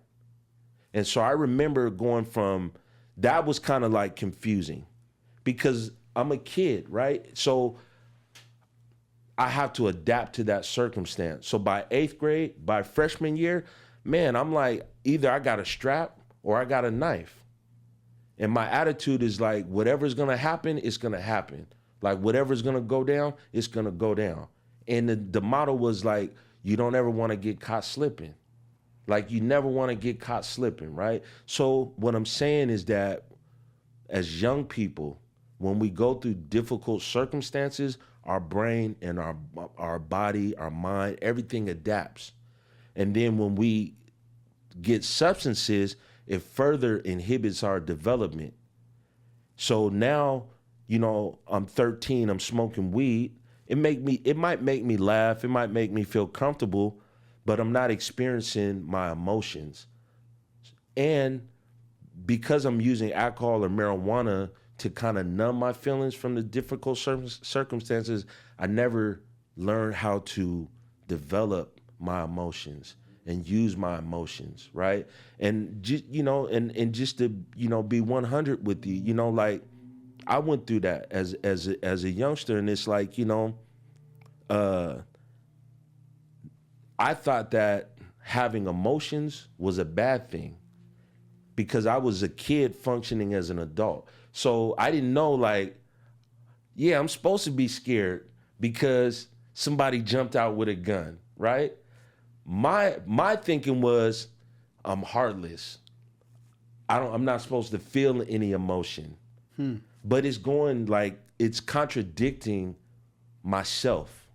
And so I remember going from, that was kind of like confusing because I'm a kid, right? So I have to adapt to that circumstance. So by 8th grade, by freshman year, man, I'm like, either I got a strap or I got a knife. And my attitude is like, whatever's going to happen, it's going to happen. Like whatever's going to go down, it's going to go down. And the motto was like, you don't ever want to get caught slipping. Like you never want to get caught slipping, right? So what I'm saying is that as young people, when we go through difficult circumstances, our brain and our body, our mind, everything adapts. And then when we get substances, it further inhibits our development. So now, I'm 13, I'm smoking weed. It might make me laugh, it might make me feel comfortable, but I'm not experiencing my emotions. And because I'm using alcohol or marijuana to kind of numb my feelings from the difficult circumstances, I never learned how to develop my emotions and use my emotions, right? And just, and just to, be 100 with you, like I went through that as a youngster, and it's like, I thought that having emotions was a bad thing because I was a kid functioning as an adult. So I didn't know, like, yeah, I'm supposed to be scared because somebody jumped out with a gun, right? My thinking was, I'm heartless. I'm not supposed to feel any emotion. But it's contradicting myself.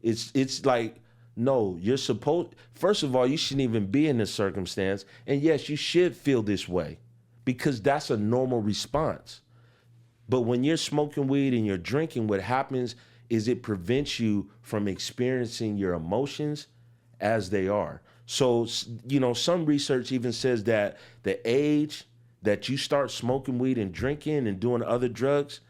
It's like, no, you're supposed, first of all, you shouldn't even be in this circumstance. And yes, you should feel this way because that's a normal response. But when you're smoking weed and you're drinking, what happens is it prevents you from experiencing your emotions as they are. So, some research even says that the age that you start smoking weed and drinking and doing other drugs,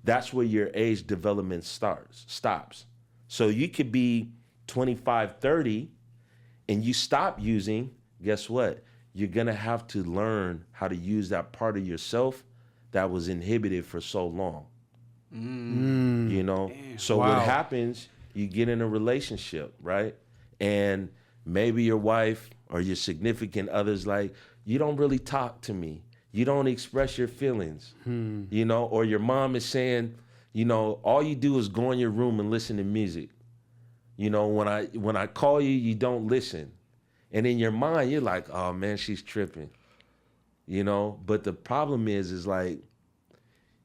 that's where your age development stops. So you could be 25, 30, and you stop using, guess what? You're going to have to learn how to use that part of yourself that was inhibited for so long. Damn. So Wow. what happens, you get in a relationship, right? And maybe your wife or your significant other's like, you don't really talk to me. You don't express your feelings, or your mom is saying, all you do is go in your room and listen to music. When I call you, you don't listen. And in your mind, you're like, oh man, she's tripping, But the problem is like,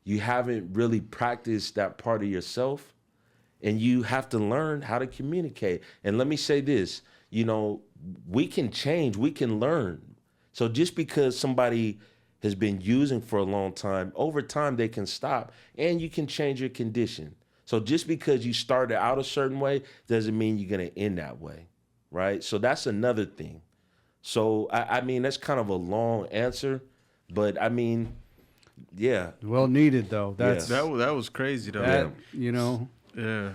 you haven't really practiced that part of yourself, and you have to learn how to communicate. And let me say this, we can change, we can learn. So just because somebody has been using for a long time, over time they can stop, and you can change your condition. So just because you started out a certain way doesn't mean you're going to end that way, right? So that's another thing. So, I mean, that's kind of a long answer, but I mean, yeah. Well needed though. That's That was crazy though. that, Yeah.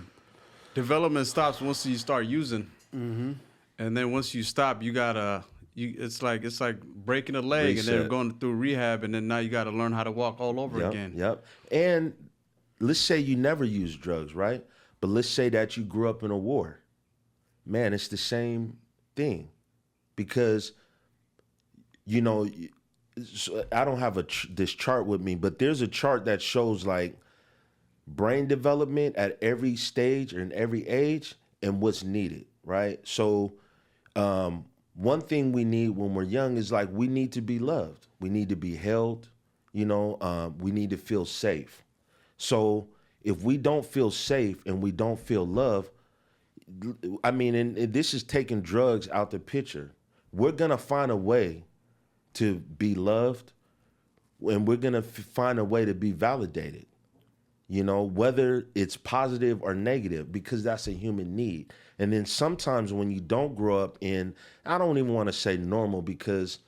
Development stops once you start using. And then once you stop, you gotta it's like breaking a leg and then Reset. going through rehab, and then now you gotta learn how to walk all over again. Yep. And let's say you never used drugs, right? But let's say that you grew up in a war. Man, it's the same thing. Because, I don't have this chart with me, but there's a chart that shows like brain development at every stage and every age and what's needed, right? So one thing we need when we're young is like we need to be loved. We need to be held, we need to feel safe. So if we don't feel safe and we don't feel love, I mean, and this is taking drugs out the picture. We're going to find a way to be loved, and we're going to find a way to be validated, whether it's positive or negative, because that's a human need. And then sometimes when you don't grow up in, I don't even want to say normal, because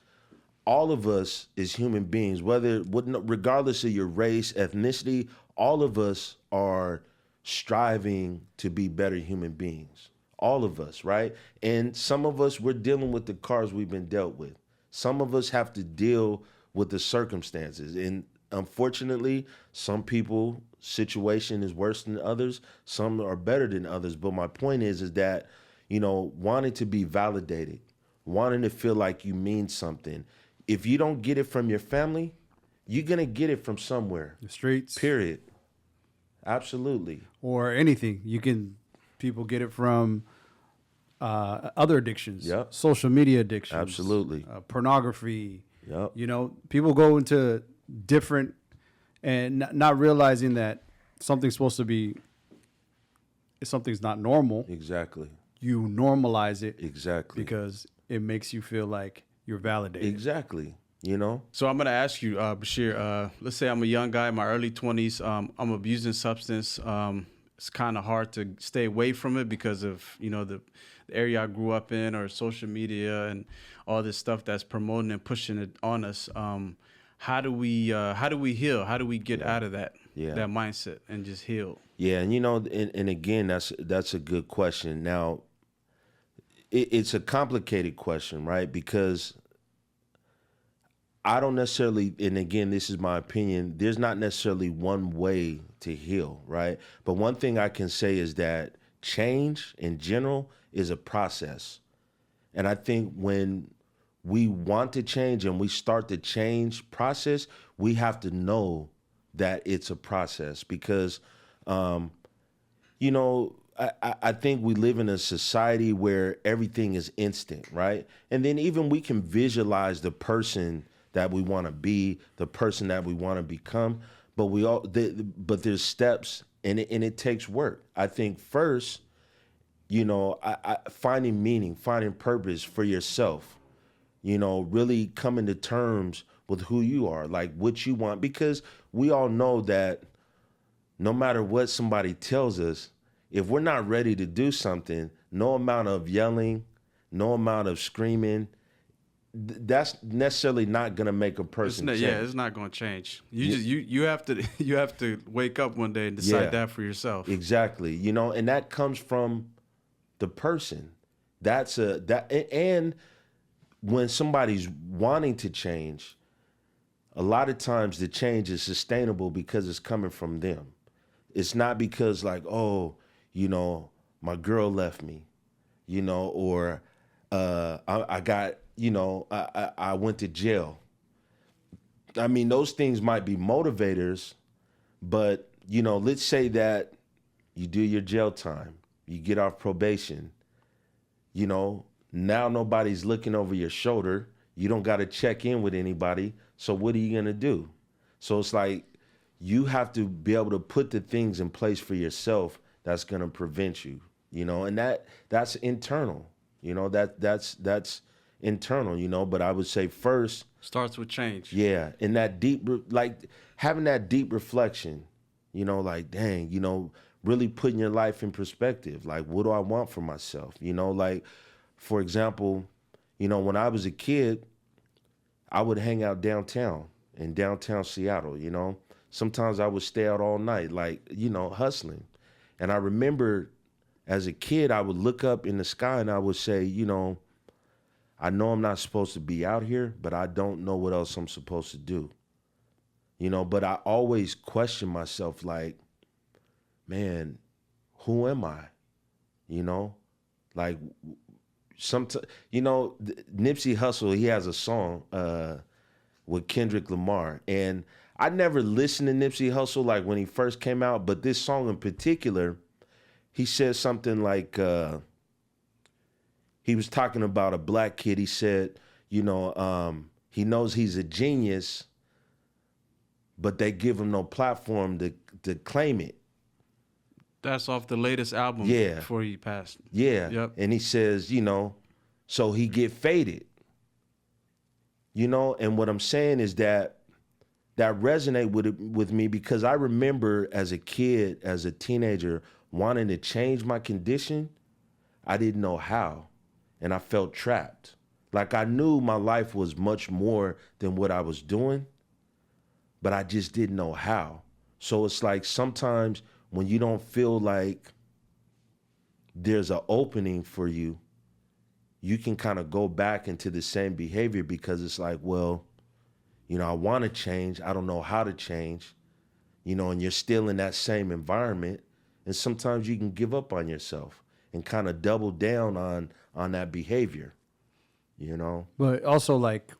all of us as human beings, regardless of your race, ethnicity, all of us are striving to be better human beings. All of us, right? And some of us, we're dealing with the cards we've been dealt with. Some of us have to deal with the circumstances. And unfortunately, some people's situation is worse than others. Some are better than others. But my point is that, wanting to be validated, wanting to feel like you mean something. If you don't get it from your family, you're going to get it from somewhere. the streets, Period. Absolutely. or anything. People get it from other addictions, Yep. social media addictions, Absolutely. Pornography. Yep. People go into different and not realizing that something's not normal. Exactly. You normalize it Exactly. because it makes you feel like you're validated. Exactly. You know? So I'm gonna ask you, Bashir. Let's say I'm a young guy in my early 20s. I'm abusing substance. It's kind of hard to stay away from it because of the area I grew up in, or social media and all this stuff that's promoting and pushing it on us. How do we heal? How do we get out of that mindset and just heal? Yeah, and and again, that's a good question. Now, it's a complicated question, right? Because I don't necessarily, and again, this is my opinion, there's not necessarily one way to heal, right? But one thing I can say is that change in general is a process. And I think when we want to change and we start the change process, we have to know that it's a process because, I think we live in a society where everything is instant, right? And then even we can visualize the person that we want to be, the person that we want to become, but but there's steps, and it takes work. I think first, finding meaning, finding purpose for yourself, really coming to terms with who you are, like what you want, because we all know that no matter what somebody tells us, if we're not ready to do something, no amount of yelling, no amount of screaming, that's necessarily not going to make a person change. Yeah, it's not going to change. You have to wake up one day and decide that for yourself. Exactly. And that comes from the person. And when somebody's wanting to change, a lot of times the change is sustainable because it's coming from them. It's not because like, oh, my girl left me, or I got, I went to jail. I mean, those things might be motivators, but, let's say that you do your jail time, you get off probation, now nobody's looking over your shoulder. You don't got to check in with anybody. So what are you going to do? So it's like you have to be able to put the things in place for yourself that's going to prevent you, and that's internal, that's internal, but I would say first starts with change. Yeah. And that having that deep reflection, like, dang, really putting your life in perspective. Like, what do I want for myself? Like, for example, when I was a kid, I would hang out downtown in downtown Seattle, Sometimes I would stay out all night, like, hustling. And I remember as a kid, I would look up in the sky and I would say, I know I'm not supposed to be out here, but I don't know what else I'm supposed to do. But I always question myself like, man, who am I? Like sometimes, Nipsey Hussle, he has a song with Kendrick Lamar. And I never listened to Nipsey Hussle like when he first came out, but this song in particular, he said something like, he was talking about a black kid. He said, he knows he's a genius, but they give him no platform to claim it. That's off the latest album before he passed. Yeah. Yep. And he says, so he get faded. And what I'm saying is that resonate with me because I remember as a kid, as a teenager, wanting to change my condition. I didn't know how. And I felt trapped. Like I knew my life was much more than what I was doing, but I just didn't know how. So it's like sometimes when you don't feel like there's an opening for you, you can kind of go back into the same behavior because it's like, well, I want to change. I don't know how to change, and you're still in that same environment. And sometimes you can give up on yourself and kind of double down on that behavior, But also, like,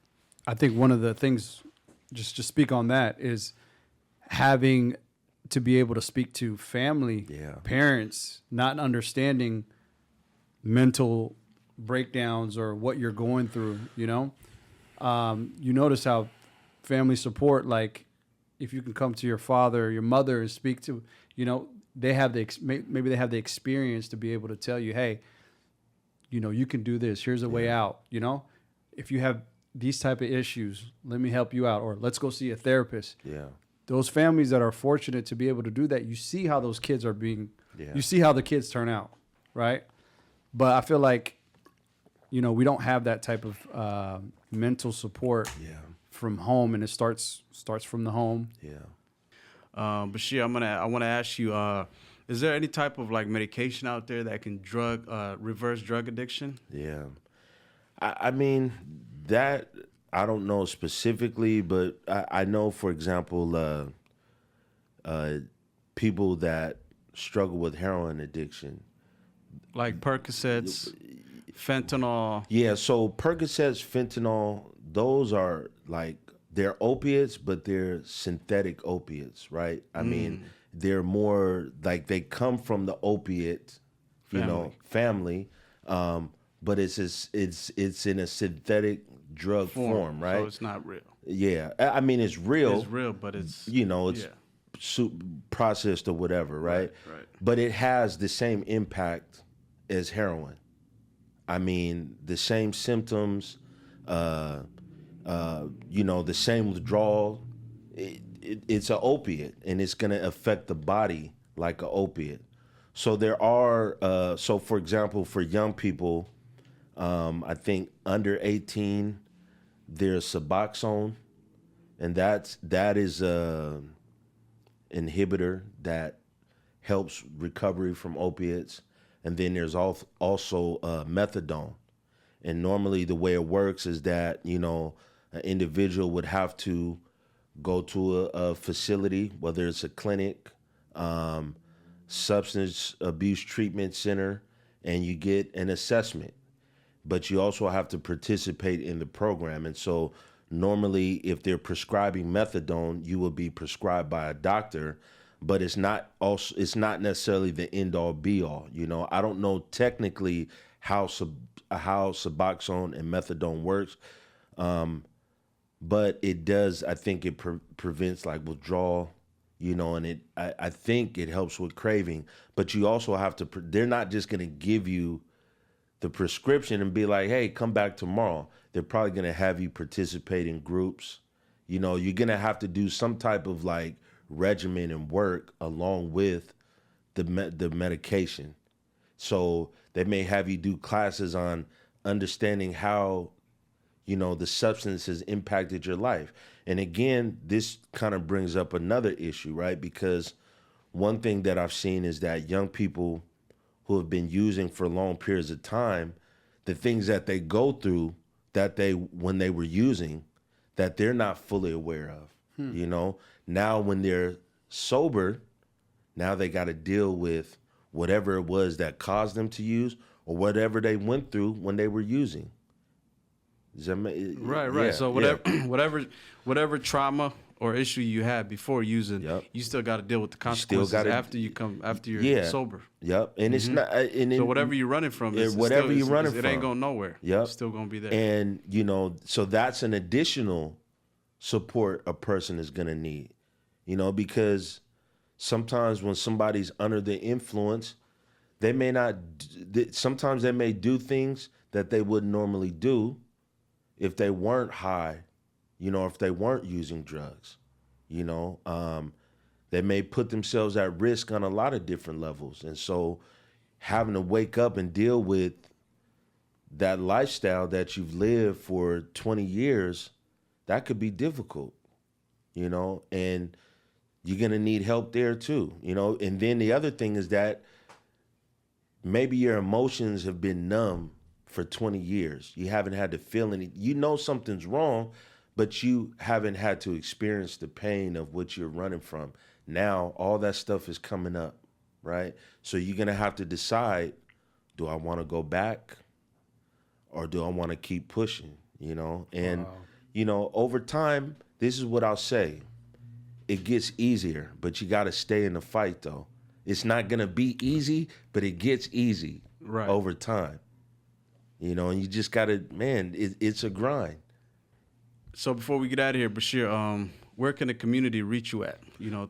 I think one of the things, just to speak on that, is having to be able to speak to family, parents, not understanding mental breakdowns or what you're going through, you notice how family support, like, if you can come to your father or your mother and speak to, they have maybe they have the experience to be able to tell you, hey, you can do this. Here's a way out. If you have these type of issues. Let me help you out, or let's go see a therapist. Yeah. Those families that are fortunate to be able to do that, you see how those kids are being, Yeah. you see how the kids turn out, right? But I feel like, you know, we don't have that type of mental support from home, and it starts from the home. Yeah. Bashir, I want to ask you, is there any type of like medication out there that can reverse drug addiction? Yeah. I mean, that I don't know specifically, but I know, for example, people that struggle with heroin addiction. Like Percocets, fentanyl. Yeah, so Percocets, fentanyl, those are like, they're opiates, but they're synthetic opiates, right? I mean, they're more like they come from the opiate, family, but it's in a synthetic drug form, right? So it's not real. Yeah, I mean it's real. It's real, but it's processed or whatever, right? Right. But it has the same impact as heroin. I mean, the same symptoms, the same withdrawal. It's an opiate, and it's going to affect the body like an opiate. So there are, for example, for young people, I think under 18, there's Suboxone, and that is a inhibitor that helps recovery from opiates. And then there's also methadone. And normally the way it works is that, an individual would have to go to a facility, whether it's a clinic, substance abuse treatment center, and you get an assessment. But you also have to participate in the program. And so normally if they're prescribing methadone, you will be prescribed by a doctor, but it's not necessarily the end all be all. I don't know technically how Suboxone and methadone works. But it does, I think it prevents like withdrawal, and I think it helps with craving. But you also have to, they're not just going to give you the prescription and be like, hey, come back tomorrow. They're probably going to have you participate in groups. You're going to have to do some type of like regimen and work along with the medication. So they may have you do classes on understanding how the substance has impacted your life. And again, this kind of brings up another issue, right? Because one thing that I've seen is that young people who have been using for long periods of time, the things that they go through when they were using, that they're not fully aware of. Now when they're sober, now they got to deal with whatever it was that caused them to use or whatever they went through when they were using. Right. Yeah, So whatever trauma or issue you had before using, you still got to deal with the consequences after you're sober. Yep. And it's not. So whatever you're running from, it ain't going nowhere. Yep. It's still going to be there. And so that's an additional support a person is going to need. Because sometimes when somebody's under the influence, they may not. Sometimes they may do things that they wouldn't normally do if they weren't high, if they weren't using drugs, they may put themselves at risk on a lot of different levels. And so having to wake up and deal with that lifestyle that you've lived for 20 years, that could be difficult, and you're going to need help there too, And then the other thing is that maybe your emotions have been numb for 20 years. You haven't had to feel any, something's wrong, but you haven't had to experience the pain of what you're running from. Now, all that stuff is coming up, right? So you're going to have to decide, do I want to go back or do I want to keep pushing, And, over time, this is what I'll say. It gets easier, but you got to stay in the fight, though. It's not going to be easy, but it gets easy over time. And you just got to, it's a grind. So before we get out of here, Bashir, where can the community reach you at,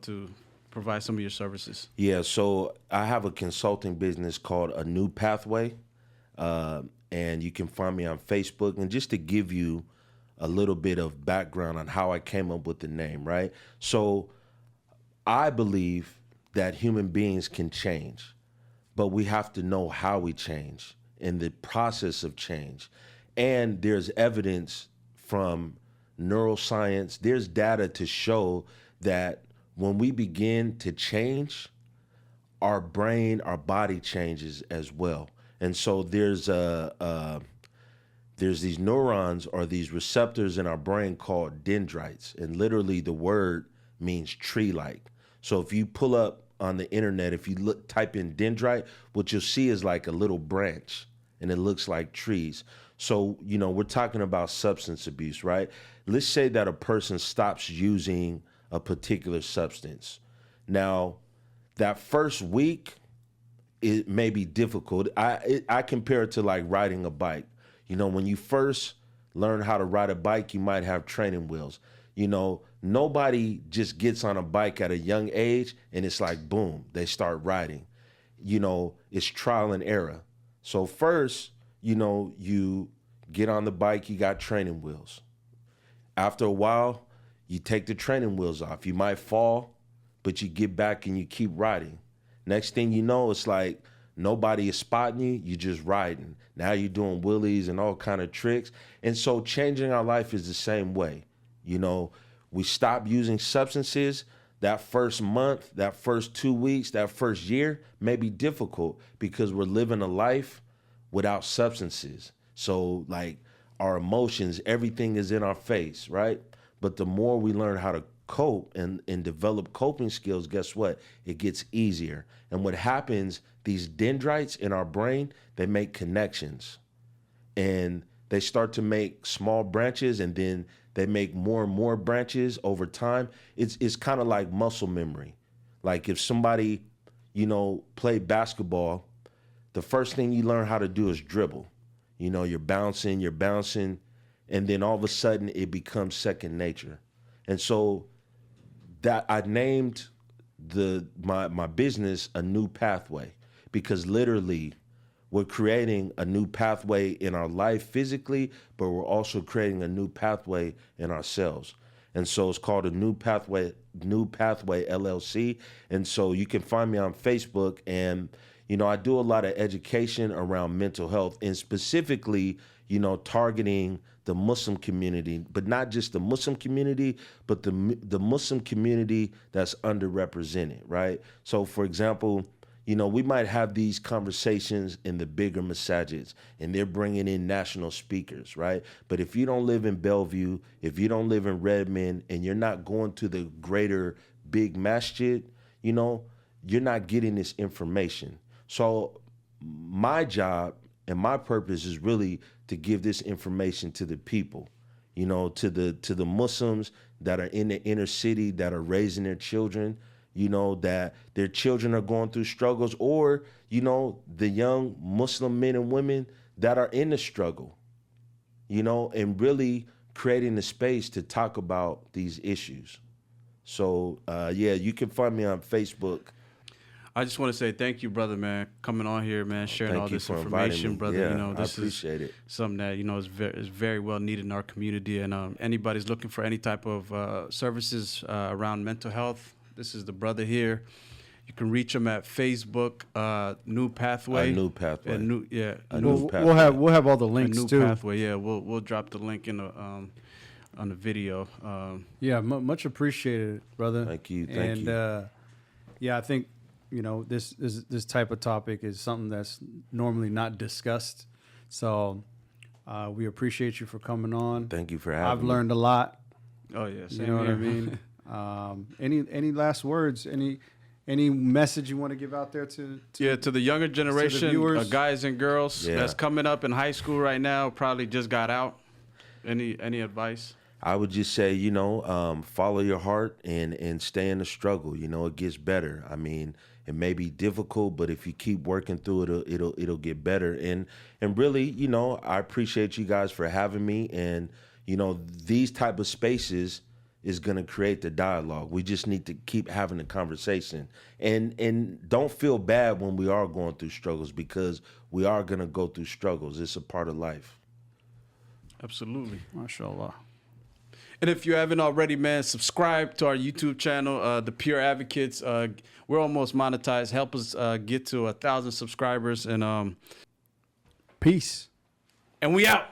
to provide some of your services? Yeah, so I have a consulting business called A New Pathway, and you can find me on Facebook. And just to give you a little bit of background on how I came up with the name, right? So I believe that human beings can change, but we have to know how we change in the process of change. And there's evidence from neuroscience, there's data to show that when we begin to change, our brain, our body changes as well. And so there's these neurons or these receptors in our brain called dendrites, and literally the word means tree-like. So if you pull up on the internet, if you type in dendrite, what you'll see is like a little branch, and it looks like trees. So, we're talking about substance abuse, right? Let's say that a person stops using a particular substance. Now, that first week, it may be difficult. I compare it to like riding a bike. When you first learn how to ride a bike, you might have training wheels. Nobody just gets on a bike at a young age and it's like, boom, they start riding. It's trial and error. So first, you get on the bike, you got training wheels. After a while, you take the training wheels off. You might fall, but you get back and you keep riding. Next thing you know, it's like nobody is spotting you, you're just riding. Now you're doing wheelies and all kind of tricks. And so changing our life is the same way. We stop using substances. That first month, that first 2 weeks, that first year may be difficult because we're living a life without substances. So like our emotions, everything is in our face, right? But the more we learn how to cope and develop coping skills, guess what? It gets easier. And what happens, these dendrites in our brain, they make connections. And they start to make small branches, and then they make more and more branches over time. It's kind of like muscle memory. Like if somebody, played basketball, the first thing you learn how to do is dribble. You're bouncing, and then all of a sudden it becomes second nature. And so that I named my business A New Pathway, because literally we're creating a new pathway in our life physically, but we're also creating a new pathway in ourselves. And so it's called A New Pathway LLC. And so you can find me on Facebook, and I do a lot of education around mental health, and specifically, targeting the Muslim community, but not just the Muslim community, but the Muslim community that's underrepresented, right? So for example, we might have these conversations in the bigger masajids, and they're bringing in national speakers, right? But if you don't live in Bellevue, if you don't live in Redmond, and you're not going to the greater big masjid, you're not getting this information. So my job and my purpose is really to give this information to the people, to the Muslims that are in the inner city, that are raising their children, that their children are going through struggles, or, the young Muslim men and women that are in the struggle, and really creating the space to talk about these issues. So, you can find me on Facebook. I just want to say thank you, brother, man, coming on here, man, sharing all this information, brother. Yeah, This I appreciate it. Something that is very well needed in our community, and anybody's looking for any type of services around mental health, this is the brother here. You can reach him at Facebook, New Pathway. A New Pathway. We'll have all the links too. New Pathway. Yeah, we'll drop the link in the on the video. Much appreciated, brother. Thank you. I think this type of topic is something that's normally not discussed. So we appreciate you for coming on. Thank you for having me. I've learned a lot. Oh yeah, you know what I mean. Any last words? Any message you want to give out there to the younger generation, viewers? Guys and girls that's coming up in high school right now, probably just got out. Any advice? I would just say, follow your heart and stay in the struggle. It gets better. I mean, it may be difficult, but if you keep working through it, it'll get better. And really, I appreciate you guys for having me. And these type of spaces is going to create the dialogue. We just need to keep having the conversation, and don't feel bad when we are going through struggles, because we are going to go through struggles. It's a part of life. Absolutely. MashaAllah. And if you haven't already, man, subscribe to our YouTube channel, The Pure Advocates. We're almost monetized. Help us get to 1,000 subscribers. And Peace. we out.